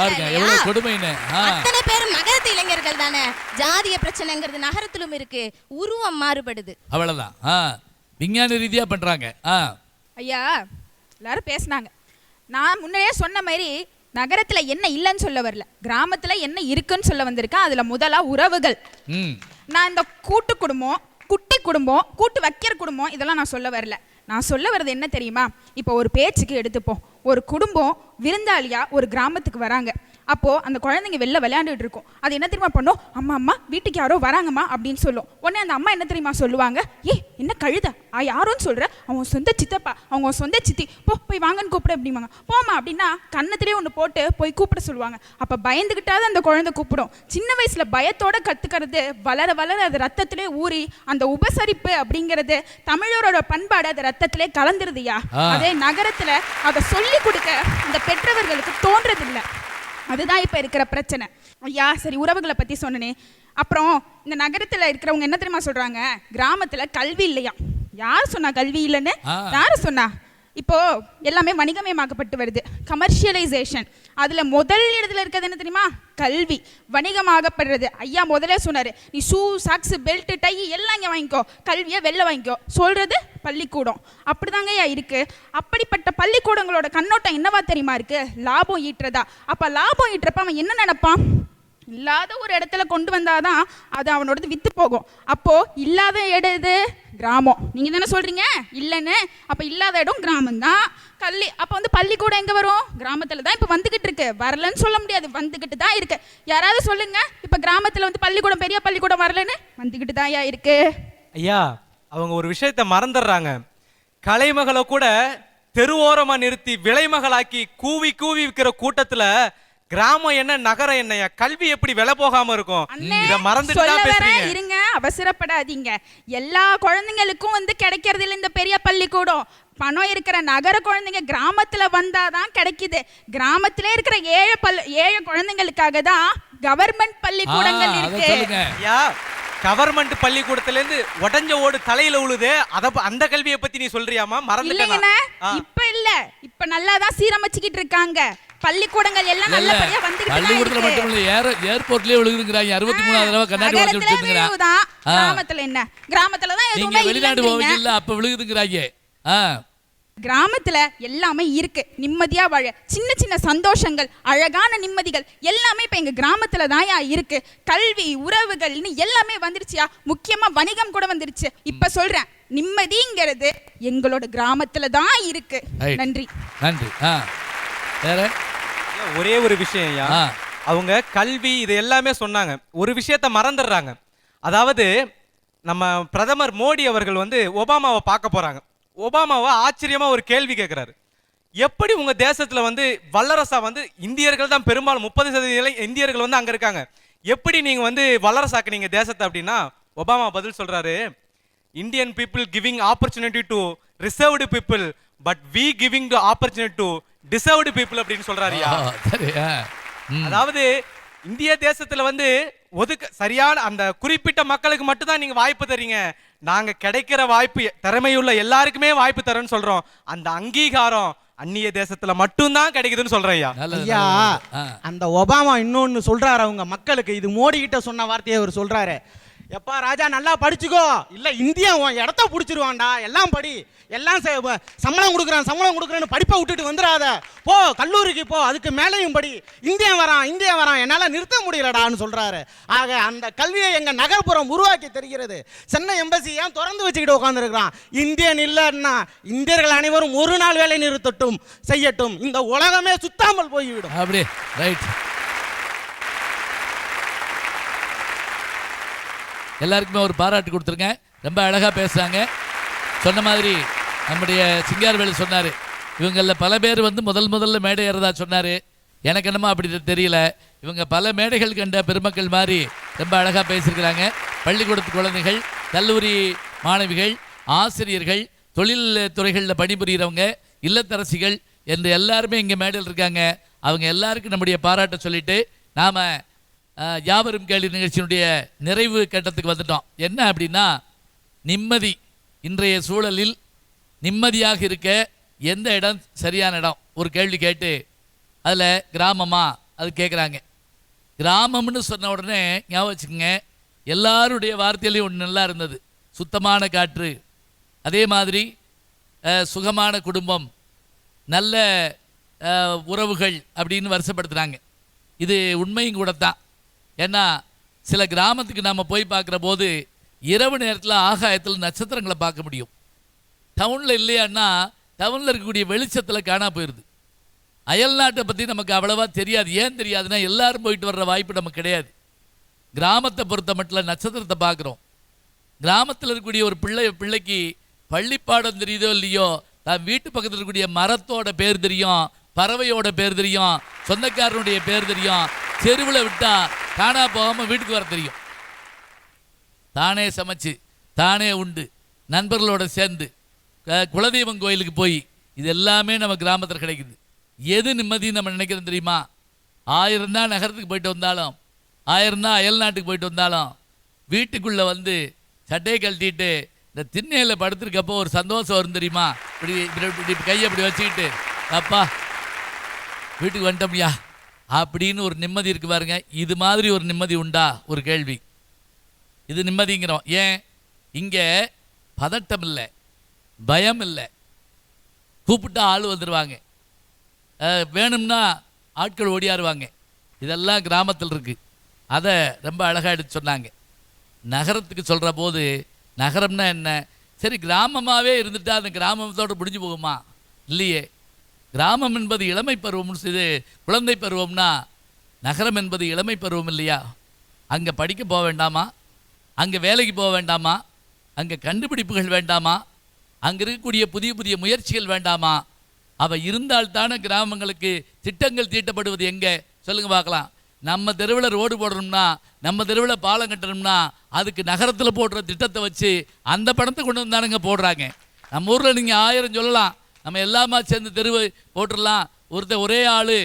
அத்தனை பேரும் நகரத்து இளைஞர்கள் தானே. ஜாதிய பிரச்சனைங்கிறது நகரத்திலும் இருக்கு, உருவம் மாறுபடுது, அவ்வளவுதான். விஞ்ஞான ரீதியா பண்றாங்க. ஐயா, எல்லாரும் பேசினாங்க. நான் முன்னாடியே சொன்ன மாதிரி நகரத்துல என்ன இல்லைன்னு சொல்ல வரல, கிராமத்துல என்ன இருக்குன்னு சொல்ல வந்திருக்கேன். அதுல முதலா உறவுகள். நான் இந்த கூட்டு குடும்பம், குட்டி குடும்பம், கூட்டு வைக்கிற குடும்பம் இதெல்லாம் நான் சொல்ல வரல. நான் சொல்ல வர்றது என்ன தெரியுமா? இப்போ ஒரு பேச்சுக்கு எடுத்துப்போம், ஒரு குடும்பம் விருந்தாளியா ஒரு கிராமத்துக்கு வராங்க. அப்போ அந்த குழந்தைங்க வெளில விளையாண்டுட்டு இருக்கும். அது என்ன தெரியுமா பண்ணும்? அம்மா வீட்டுக்கு யாரோ வராங்கம்மா அப்படின்னு சொல்லும். உடனே அந்த அம்மா என்ன தெரியுமா சொல்லுவாங்க? என்ன கழுத, யாரோன்னு சொல்ற, அவங்க சொந்த சித்தப்பா, அவங்க சொந்த சித்தி, போய் வாங்கன்னு கூப்பிட அப்படிம்பாங்க. போமா அப்படின்னா கண்ணத்திலே ஒன்று போட்டு போய் கூப்பிட சொல்லுவாங்க. அப்போ பயந்துக்கிட்டாவது அந்த குழந்தை கூப்பிடும். சின்ன வயசுல பயத்தோட கத்துக்கிறது வளர வளர அது ரத்தத்திலே ஊறி அந்த உபசரிப்பு அப்படிங்கிறது தமிழரோட பண்பாடு அது ரத்தத்திலே கலந்துருதுயா. அதே நகரத்துல அதை சொல்லி கொடுக்க அந்த பெற்றவர்களுக்கு தோன்றதில்லை. அதுதான் இப்போ இருக்கிற பிரச்சனை. ஐயா, சரி, உறவுகளை பற்றி சொன்னனே. அப்புறம் இந்த நகரத்தில் இருக்கிறவங்க என்ன தெரியுமா சொல்கிறாங்க? கிராமத்தில் கல்வி இல்லையா. யார் சொன்னா கல்வி இல்லைன்னு? யார் சொன்னா? இப்போ எல்லாமே வணிகமயமாக்கப்பட்டு வருது, கமர்ஷியலைசேஷன். அதுல முதல் இடத்துல இருக்கிறது என்ன தெரியுமா? கல்வி வணிகமாகப்படுறது. ஐயா முதல்ல சொன்னாரு, நீ ஷூ சாக்ஸ் பெல்ட் டை எல்லாம் இங்கே வாங்கிக்கோ, கல்வியை வெளில வாங்கிக்கோ சொல்றது பள்ளிக்கூடம். அப்படிதாங்க ஐயா இருக்கு. அப்படிப்பட்ட பள்ளிக்கூடங்களோட கண்ணோட்டம் என்னவா தெரியுமா இருக்கு? லாபம் ஈட்டுறதா. அப்ப லாபம் ஈட்டுறப்ப அவன் என்ன நினைப்பான்? இல்லாத ஒரு இடத்துல கொண்டு வந்தாதான் அது அவனோடது வித்து போகும். அப்போ இல்லாத இடம் இது கிராமம். நீங்க தானே சொல்றீங்க இல்லைன்னு. அப்ப இல்லாத இடம் கிராமம் தான். அப்ப வந்து பள்ளிக்கூடம் எங்க வரும்? கிராமத்துல தான் இப்ப வந்துகிட்டு இருக்கு. வரலன்னு சொல்ல முடியாது, வந்துகிட்டு தான் இருக்கு. யாராவது சொல்லுங்க, இப்ப கிராமத்துல வந்து பள்ளிக்கூடம், பெரிய பள்ளிக்கூடம் வரலன்னு? வந்துகிட்டு தான் இருக்கு. ஐயா, அவங்க ஒரு விஷயத்த மறந்துடுறாங்க. கலைமகளை கூட தெருவோரமா நிறுத்தி விலைமகளாக்கி கூவி கூவி விற்கிற கூட்டத்துல கிராமம் என்ன நகரம் என்னையா, கல்வி எப்படி விலை போகாம இருக்கும்? இத மறந்துட்டு இருங்க, அவசரப்படாதீங்க. எல்லா குழந்தைங்களுக்கும் வந்து கிடைக்கிறது இல்லை இந்த பெரிய பள்ளிக்கூடம். பணம் இருக்கிற நகர குழந்தைங்க கிராமத்துல வந்தாதான் கிடைக்குது. கிராமத்திலே இருக்கிற ஏழை குழந்தைங்களுக்காக தான் கவர்மெண்ட் பள்ளிக்கூடங்கள் இருக்கு. கவர்மெண்ட் பள்ளிக்கூடத்துல இருந்து உடஞ்ச ஓடு தலையில உழுது, அந்த கல்வியை பத்தி நீ சொல்றியாமா? மறந்துட்டேனா? இப்ப இல்ல, இப்ப நல்லா தான் சீரமைச்சுக்கிட்டு இருக்காங்க. பள்ளிக்கூடங்கள் எல்லாம் நல்லபடியா வந்துகிட்டு பள்ளிக்கூடத்துல மட்டும் இல்ல, ஏர்போர்ட்லயே விழுகுதுங்கறாங்க. 63வது தடவை கண்ணாடி வாங்கி விட்டுங்கறாங்க. கிராமத்துல என்ன? கிராமத்துல தான் எதுவுமே இல்ல. வெளிநாடு போவீங்க இல்ல, அப்ப விழுகுதுங்கறாங்க. கிராமத்துல எல்லாமே இருக்கு. நிம்மதியா வாழ சின்ன சின்ன சந்தோஷங்கள், அழகான நிம்மதிகள் எல்லாமே இப்ப எங்க கிராமத்துல தான் இருக்கு. கல்வி, உறவுகள் எல்லாமே வந்துருச்சியா. முக்கியமா வணிகம் கூட வந்துருச்சு. இப்ப சொல்றேன், நிம்மதிங்கிறது எங்களோட கிராமத்துல தான் இருக்கு. நன்றி. நன்றி. வேற ஒரே ஒரு விஷயம் ஐயா, அவங்க கல்வி இது எல்லாமே சொன்னாங்க. ஒரு விஷயத்த மறந்துடுறாங்க. அதாவது நம்ம பிரதமர் மோடி அவர்கள் வந்து ஒபாமாவை பார்க்க போறாங்க. ஒபாமாவை ஆச்சரியமா ஒரு கேள்வி கேட்கிறாரு. எப்படி உங்க தேசத்துல வந்து வல்லரசா வந்து இந்தியர்கள் தான் பெரும்பாலும் 30% இந்தியர்கள் வந்து அங்க இருக்காங்க, எப்படி நீங்க வந்து வல்லரசாக்குனீங்க தேசத்தை அப்படின்னா ஒபாமா பதில் சொல்றாரு, Indian people giving opportunity to reserved people, but we giving the opportunity to deserved people அப்படின்னு சொல்றாருயா. அதாவது இந்திய தேசத்துல வந்து சரியான அந்த குறிப்பிட்ட மக்களுக்கு மட்டும் தான் நீங்க வாய்ப்பு தரீங்க, நாங்க கிடைக்கிற வாய்ப்பு திறமையுள்ள எல்லாருக்குமே வாய்ப்பு தரேன்னு சொல்றோம். அந்த அங்கீகாரம் அந்நிய தேசத்துல மட்டும்தான் கிடைக்குதுன்னு சொல்றேன் ஐயா. அந்த ஒபாமா இன்னொன்னு சொல்றாரு அவங்க மக்களுக்கு. இது மோடி கிட்ட சொன்ன வார்த்தையை அவர் சொல்றாரு, எப்பா ராஜா நல்லா படிச்சுக்கோ, இல்ல இந்தியா உன் இடத்த பிடிச்சிருவான்டா, எல்லாம் படி, எல்லாம் சம்பளம் கொடுக்குறேன்னு படிப்பை விட்டுட்டு வந்துடாத, போ கல்லூரிக்கு போ, அதுக்கு மேலேயும் படி, இந்தியா வரான் என்னால நிறுத்த முடியலடான்னு சொல்றாரு. ஆக அந்த கல்வியை எங்க நகர்ப்புறம் உருவாக்கி தருகிறது. சென்னை எம்பசி ஏன் திறந்து வச்சுக்கிட்டு உட்காந்துருக்கிறான்? இந்தியன் இல்லைன்னா இந்தியர்கள் அனைவரும் ஒரு நாள் வேலை நிறுத்தட்டும் செய்யட்டும், இந்த உலகமே சுத்தாமல் போய்விடும். அப்படியே ரைட். எல்லாருக்குமே ஒரு பாராட்டு கொடுத்துருங்க. ரொம்ப அழகாக பேசுகிறாங்க. சொன்ன மாதிரி நம்முடைய சிங்காரவேலு சொன்னார், இவங்களில் பல பேர் வந்து முதல்ல மேடை ஏறதா சொன்னார். எனக்கு என்னமோ அப்படி தெரியல. இவங்க பல மேடைகள் கண்ட பெருமக்கள் மாதிரி ரொம்ப அழகாக பேசியிருக்கிறாங்க. பள்ளிக்கூடத்து குழந்தைகள், கல்லூரி மாணவிகள், ஆசிரியர்கள், தொழில் துறைகளில் பணிபுரிகிறவங்க, இல்லத்தரசிகள் என்று எல்லாருமே இங்கே மேடையில் இருக்காங்க. அவங்க எல்லாருக்கும் நம்முடைய பாராட்ட சொல்லிட்டு நாம் யாவரும் கேள்வி நிகழ்ச்சியினுடைய நிறைவு கட்டத்துக்கு வந்துட்டோம். என்ன அப்படின்னா, நிம்மதி. இன்றைய சூழலில் நிம்மதியாக இருக்க எந்த இடம் சரியான இடம்? ஒரு கேள்வி கேட்டு அதில் கிராமமா அது கேட்குறாங்க. கிராமம்னு சொன்ன உடனே ஞாபகம் வச்சுக்கோங்க, எல்லாருடைய வார்த்தையிலையும் ஒன்று நல்லா இருந்தது, சுத்தமான காற்று, அதே மாதிரி சுகமான குடும்பம், நல்ல உறவுகள் அப்படின்னு வருஷப்படுத்துகிறாங்க. இது உண்மையும் கூட தான். ஏன்னா சில கிராமத்துக்கு நம்ம போய் பார்க்குற போது இரவு நேரத்தில் ஆகாயத்தில் நட்சத்திரங்களை பார்க்க முடியும். டவுனில் இல்லையான்னா டவுனில் இருக்கக்கூடிய வெளிச்சத்தில் காணா போயிடுது. அயல் நாட்டை பற்றி நமக்கு அவ்வளவா தெரியாது. ஏன் தெரியாதுன்னா எல்லாரும் போயிட்டு வர்ற வாய்ப்பு நமக்கு கிடையாது. கிராமத்தை பொறுத்த மட்டும் நட்சத்திரத்தை பார்க்குறோம். கிராமத்தில் இருக்கக்கூடிய ஒரு பிள்ளைக்கு பள்ளிப்பாடம் தெரியுதோ இல்லையோ, தான் வீட்டு பக்கத்தில் இருக்கக்கூடிய மரத்தோட பேர் தெரியும், பறவையோட பேர் தெரியும், சொந்தக்காரனுடைய பேர் தெரியும். தெருவில் விட்டா காணா போகாமல் வீட்டுக்கு வர தெரியும். தானே சமைச்சு தானே உண்டு நண்பர்களோட சேர்ந்து குலதெய்வம் கோயிலுக்கு போய் இது எல்லாமே நம்ம கிராமத்தில் கிடைக்குது. எது நிம்மதின்னு நம்ம நினைக்கிறோம் தெரியுமா? 1000 தான் நகரத்துக்கு போயிட்டு வந்தாலும், 1000 தான் அயல் நாட்டுக்கு போயிட்டு வந்தாலும், வீட்டுக்குள்ளே வந்து சட்டையை கழட்டிட்டு இந்த திண்ணையில் படுத்திருக்கப்போ ஒரு சந்தோஷம் வரும் தெரியுமா? இப்படி இப்படி கையை அப்படி வச்சுக்கிட்டு அப்பா வீட்டுக்கு வந்துட்டோம்யா அப்படின்னு ஒரு நிம்மதி இருக்கு பாருங்க. இது மாதிரி ஒரு நிம்மதி உண்டா? ஒரு கேள்வி. இது நிம்மதிங்கிறோம். ஏன்? இங்கே பதட்டம் இல்லை, பயம் இல்லை, கூப்பிட்டா ஆள் வந்துடுவாங்க, வேணும்னா ஆட்கள் ஓடியாருவாங்க. இதெல்லாம் கிராமத்தில் இருக்குது. அதை ரொம்ப அழகாக எடுத்து சொன்னாங்க. நகரத்துக்கு சொல்கிற போது நகரம்னா என்ன? சரி கிராமமாகவே இருந்துட்டா அந்த கிராமத்தோடு முடிஞ்சு போகுமா? இல்லையே. கிராமம் என்பது இளமை பருவம், இது குழந்தை பருவம்னா நகரம் என்பது இளமை பருவம் இல்லையா? அங்கே படிக்க போக வேண்டாமா? அங்கே வேலைக்கு போக வேண்டாமா? அங்கே கண்டுபிடிப்புகள் வேண்டாமா? அங்கே இருக்கக்கூடிய புதிய புதிய முயற்சிகள் வேண்டாமா? அவை இருந்தால்தானே கிராமங்களுக்கு திட்டங்கள் தீட்டப்படுவது. எங்கே சொல்லுங்க பார்க்கலாம். நம்ம தெருவில் ரோடு போடணும்னா, நம்ம தெருவில் பாலம் கட்டணும்னா அதுக்கு நகரத்தில் போடுற திட்டத்தை வச்சு அந்த பணத்தை கொண்டு வந்தானுங்க போடுறாங்க. நம்ம ஊரில் நீங்கள் 1000 சொல்லலாம், நம்ம எல்லாமா சேர்ந்து தெருவை போட்டுடலாம். ஒரே ஆள்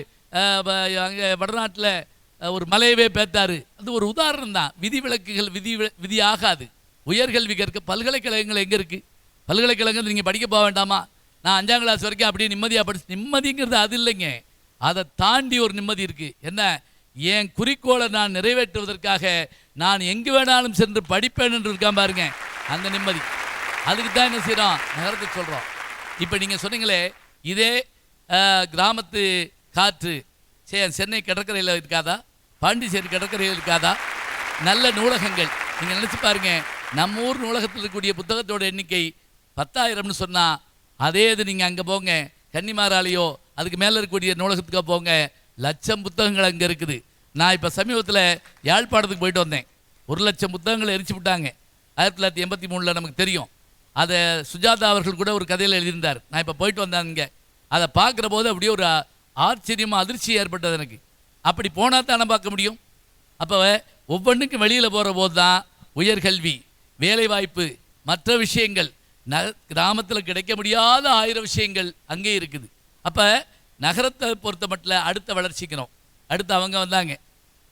அங்கே வடநாட்டில் ஒரு மலையவே பேத்தாரு. அது ஒரு உதாரணம் தான். விதிவிலக்குகள் விதி ஆகாது. உயர்கல்வி கற்க பல்கலைக்கழகங்கள் எங்கே இருக்குது? பல்கலைக்கழகங்கள் நீங்கள் படிக்க போக வேண்டாமா? நான் 5ஆம் கிளாஸ் வரைக்கும் அப்படியே நிம்மதியாக படிச்சு, நிம்மதிங்கிறது அது இல்லைங்க. அதை தாண்டி ஒரு நிம்மதி இருக்குது. என்ன? என் குறிக்கோளை நான் நிறைவேற்றுவதற்காக நான் எங்கு வேணாலும் சென்று படிப்பேன் என்று இருக்கான் பாருங்க, அந்த நிம்மதி. அதுக்கு தான் என்ன செய்கிறோம்? நகரத்தை சொல்கிறோம். இப்போ நீங்கள் சொன்னீங்களே, இதே கிராமத்து காற்று சென்னை கடற்கரையில் இருக்காதா? பாண்டிச்சேரி கடற்கரையில் இருக்காதா? நல்ல நூலகங்கள் நீங்கள் நினச்சி பாருங்க. நம்ம ஊர் நூலகத்தில் இருக்கக்கூடிய புத்தகத்தோட எண்ணிக்கை 10,000ன்னு சொன்னால், அதே இது நீங்கள் அங்கே போங்க, கன்னிமாராலையோ அதுக்கு மேலே இருக்கக்கூடிய நூலகத்துக்கோ போங்க, லட்சம் புத்தகங்கள் அங்கே இருக்குது. நான் இப்போ சமீபத்தில் யாழ்ப்பாணத்துக்கு போயிட்டு வந்தேன். 1,00,000 புத்தகங்களை எரிச்சு விட்டாங்க. 1983 நமக்கு தெரியும். அதை சுஜாதா அவர்கள் கூட ஒரு கதையில் எழுதியிருந்தார். நான் இப்போ போயிட்டு வந்தாங்க. அதை பார்க்குற போது அப்படியே ஒரு ஆச்சரியமாக அதிர்ச்சி ஏற்பட்டது எனக்கு. அப்படி போனால் தானே பார்க்க முடியும். அப்போ ஒவ்வொன்றுக்கும் வெளியில் போகிற போது தான் உயர்கல்வி, வேலைவாய்ப்பு, மற்ற விஷயங்கள், கிராமத்தில் கிடைக்க முடியாத 1000 விஷயங்கள் அங்கே இருக்குது. அப்போ நகரத்தை பொறுத்த மட்டும் அடுத்த வளர்ச்சிக்கிறோம். அடுத்து அவங்க வந்தாங்க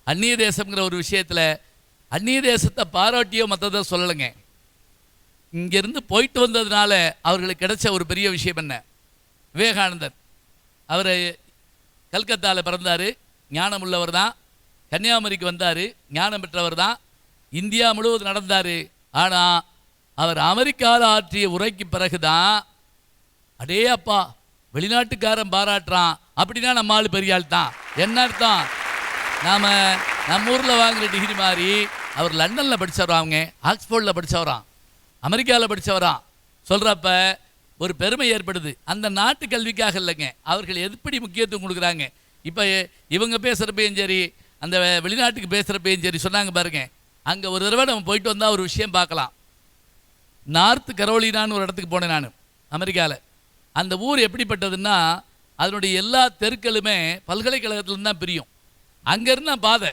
அந்நிய தேசம்ங்கிற ஒரு விஷயத்தில். அந்நிய தேசத்தை பாராட்டியோ மற்றதை சொல்லலைங்க. இங்கேருந்து போயிட்டு வந்ததுனால அவர்களுக்கு கிடைச்ச ஒரு பெரிய விஷயம் என்ன? விவேகானந்தர் அவர் கல்கத்தாவில் பிறந்தார், ஞானம் உள்ளவர் தான். கன்னியாகுமரிக்கு வந்தார், ஞானம் பெற்றவர் தான். இந்தியா முழுவதும் நடந்தார். ஆனால் அவர் அமெரிக்காவில் ஆற்றிய உரைக்கு பிறகு தான், அடே அப்பா வெளிநாட்டுக்காரன் பாராட்டுறான் அப்படின்னா நம்ம ஆள் பெரிய ஆள் தான். என்ன அர்த்தம்? நாம் நம்ம ஊரில் வாங்குகிற டிகிரி மாதிரி அவர் லண்டனில் படித்தவராங்க, ஆக்ஸ்போர்டில் படித்தவரான், அமெரிக்காவில் படித்தவரான் சொல்கிறப்ப ஒரு பெருமை ஏற்படுது. அந்த நாட்டு கல்விக்காக இல்லைங்க, அவர்கள் எப்படி முக்கியத்துவம் கொடுக்குறாங்க. இப்போ இவங்க பேசுகிறப்பையும் சரி, அந்த வெளிநாட்டுக்கு பேசுகிறப்பையும் சரி சொன்னாங்க பாருங்க. அங்கே ஒரு தடவை நம்ம போயிட்டு வந்தால் ஒரு விஷயம் பார்க்கலாம். நார்த் கரோலினான்னு ஒரு இடத்துக்கு போனேன் நான், அமெரிக்காவில். அந்த ஊர் எப்படிப்பட்டதுன்னா, அதனுடைய எல்லா தெருக்களுமே பல்கலைக்கழகத்துலேருந்து தான் பிரியும். அங்கேருந்து தான் பாதை.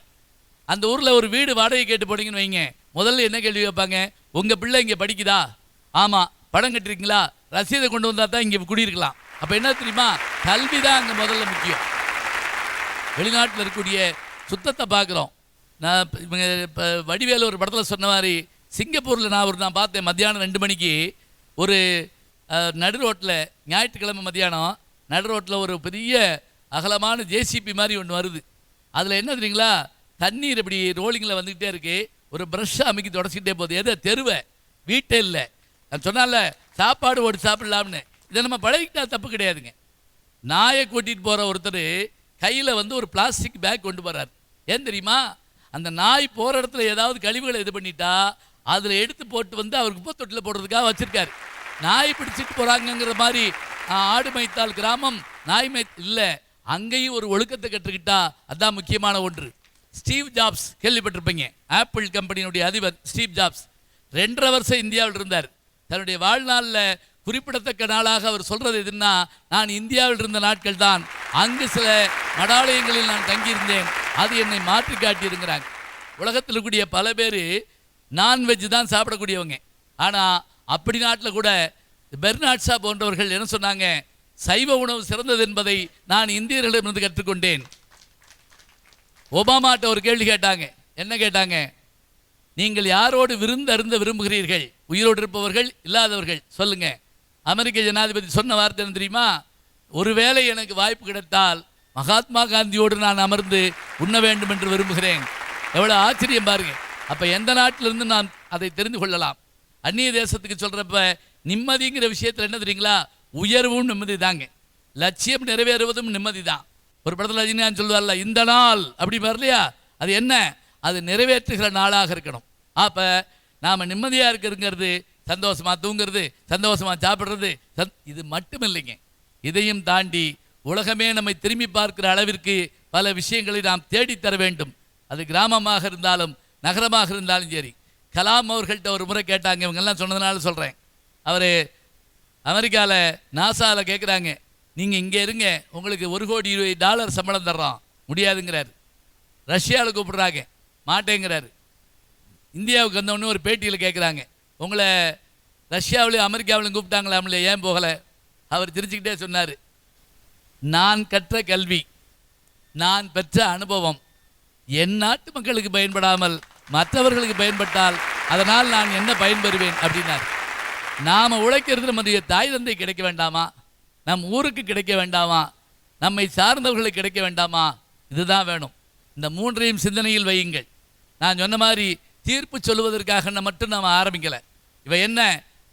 அந்த ஊரில் ஒரு வீடு வாடகை கேட்டு போனீங்கன்னு வைங்க, முதல்ல என்ன கேள்வி வைப்பாங்க? உங்கள் பிள்ளை இங்கே படிக்குதா? ஆமாம். பணம் கட்டுறீங்களா? ரசீதை கொண்டு வந்தால் தான் இங்கே குடியிருக்கலாம். அப்போ என்ன தெரியுமா? கல்வி தான் அங்கே முதல்ல முக்கியம். வெளிநாட்டில் இருக்கக்கூடிய சுத்தத்தை பார்க்குறோம். நான் இப்போ வடிவேலு ஒரு படத்தில் சொன்ன மாதிரி, சிங்கப்பூரில் நான் பார்த்தேன். மத்தியானம் 2 மணிக்கு ஒரு நடு ரோட்டில், ஞாயிற்றுக்கிழமை மத்தியானம் நடு ரோட்டில் ஒரு பெரிய அகலமான ஜேசிபி மாதிரி ஒன்று வருது. அதில் என்ன தெரியுங்களா? தண்ணீர் இப்படி ரோலிங்கில் வந்துக்கிட்டே இருக்கு. ஒரு ப்ரஷ்ஷை அமைக்கி தொடச்சிக்கிட்டே போகுது. எதை? தெருவை, வீட்டே இல்லை. நான் சொன்னால சாப்பாடு ஓடி சாப்பிடலாம்னு. இதை நம்ம பழகிட்டா தப்பு கிடையாதுங்க. நாயை கூட்டிகிட்டு போகிற ஒருத்தர் கையில் ஒரு பிளாஸ்டிக் பேக் கொண்டு போகிறார். ஏன் தெரியுமா? அந்த நாய் போகிற இடத்துல ஏதாவது கழிவுகளை இது பண்ணிட்டா அதில் எடுத்து போட்டு அவர் குப்பை தொட்டில் போடுறதுக்காக வச்சுருக்காரு. நாய் பிடிச்சிட்டு போகிறாங்கங்கிற மாதிரி ஆடு மேய்த்தால் கிராமம், நாய் இல்லை. அங்கேயும் ஒரு ஒழுக்கத்தை கற்றுக்கிட்டா அதுதான் முக்கியமான ஒன்று. ஸ்டீவ் ஜாப்ஸ் கேள்விப்பட்டிருப்பீங்க. ஆப்பிள் கம்பெனியினுடைய அதிபர் ஸ்டீவ் ஜாப்ஸ் 2.5 வருஷம் இந்தியாவில் இருந்தார். தன்னுடைய வாழ்நாளில் குறிப்பிடத்தக்க நாளாக அவர் சொல்கிறது எதுன்னா, நான் இந்தியாவில் இருந்த நாட்கள் தான், அங்கு சில மடாலயங்களில் நான் தங்கியிருந்தேன், அது என்னை மாற்றி காட்டியிருக்கிறாங்க. உலகத்தில் இருக்கக்கூடிய பல பேர் நான்வெஜ் தான் சாப்பிடக்கூடியவங்க. ஆனால் அப்படி நாட்டில் கூட பெர்னாட் ஷா போன்றவர்கள் என்ன சொன்னாங்க? சைவ உணவு சிறந்தது என்பதை நான் இந்தியர்களிடமிருந்து கற்றுக்கொண்டேன். ஒபாமாட்ட ஒரு கேள்வி கேட்டாங்க. என்ன கேட்டாங்க? நீங்கள் யாரோடு விருந்து அருந்த விரும்புகிறீர்கள்? உயிரோடு இருப்பவர்கள் இல்லாதவர்கள் சொல்லுங்க. அமெரிக்க ஜனாதிபதி சொன்ன வார்த்தை என்ன தெரியுமா? ஒருவேளை எனக்கு வாய்ப்பு கிடைத்தால் மகாத்மா காந்தியோடு நான் அமர்ந்து உண்ண வேண்டும் என்று விரும்புகிறேன். எவ்வளோ ஆச்சரியம் பாருங்க. அப்போ எந்த நாட்டிலிருந்து நாம் அதை தெரிந்து கொள்ளலாம். அந்நிய தேசத்துக்கு சொல்கிறப்ப நிம்மதிங்கிற விஷயத்தில் என்ன தெரியுங்களா? உயர்வும் நிம்மதி தாங்க. லட்சியம் நிறைவேறுவதும் நிம்மதி தான். ஒரு படத்தில் ரஜினிகாந்த் சொல்லுவார்ல, இந்த நாள் அப்படி வரலையா? அது என்ன? அது நிறைவேற்றுகிற நாளாக இருக்கணும். அப்போ நாம் நிம்மதியாக இருக்கிறதுங்கிறது சந்தோஷமாக தூங்குறது, சந்தோஷமாக சாப்பிட்றது, இது மட்டும் இல்லைங்க. இதையும் தாண்டி உலகமே நம்மை திரும்பி பார்க்கிற அளவிற்கு பல விஷயங்களை நாம் தேடித்தர வேண்டும். அது கிராமமாக இருந்தாலும் நகரமாக இருந்தாலும் சரி. கலாம் அவர்கள்ட்ட ஒரு முறை கேட்டாங்க, இவங்கெல்லாம் சொன்னதுனால சொல்கிறேன். அவர் அமெரிக்காவில் நாசாவில் கேட்குறாங்க, நீங்கள் இங்கே இருங்க, உங்களுக்கு $1 கோடி சம்பளம் தர்றோம். முடியாதுங்கிறாரு. ரஷ்யாவில் கூப்பிட்றாங்க, மாட்டேங்கிறாரு. இந்தியாவுக்கு வந்தவொடனே ஒரு பேட்டியில் கேட்குறாங்க, உங்களை ரஷ்யாவிலையும் அமெரிக்காவிலையும் கூப்பிட்டாங்களாம்ல, ஏன் போகலை? அவர் சிரிச்சுக்கிட்டே சொன்னார், நான் கற்ற கல்வி, நான் பெற்ற அனுபவம் என் நாட்டு மக்களுக்கு பயன்படாமல் மற்றவர்களுக்கு பயன்பட்டால் அதனால் நான் என்ன பயன்பெறுவேன் அப்படின்னார். நாம் உழைக்கிறது நம்முடைய தாய் தந்தை கிடைக்க வேண்டாமா? நம் ஊருக்கு கிடைக்க வேண்டாமா? நம்மை சார்ந்தவர்களுக்கு கிடைக்க வேண்டாமா? இதுதான் வேணும். இந்த மூன்றையும் சிந்தனையில் வையுங்கள். நான் சொன்ன மாதிரி தீர்ப்பு சொல்லுவதற்காக மட்டும் நாம் ஆரம்பிக்கலை. இவை என்ன?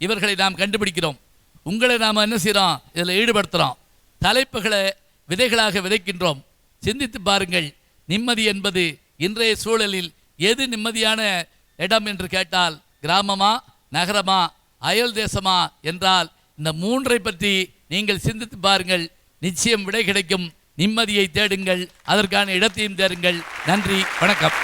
இவர்களை நாம் கண்டுபிடிக்கிறோம். உங்களை நாம் என்ன செய்கிறோம்? இதில் ஈடுபடுத்துகிறோம். தலைப்புகளை விதைகளாக விதைக்கின்றோம். சிந்தித்து பாருங்கள். நிம்மதி என்பது இன்றைய சூழலில் எது நிம்மதியான இடம் என்று கேட்டால் கிராமமா நகரமா அயல் தேசமா என்றால் இந்த மூன்றை பற்றி நீங்கள் சிந்தித்து பாருங்கள். நிச்சயம் விடை கிடைக்கும். நிம்மதியை தேடுங்கள், அதற்கான இடத்தையும் தேடுங்கள். நன்றி, வணக்கம்.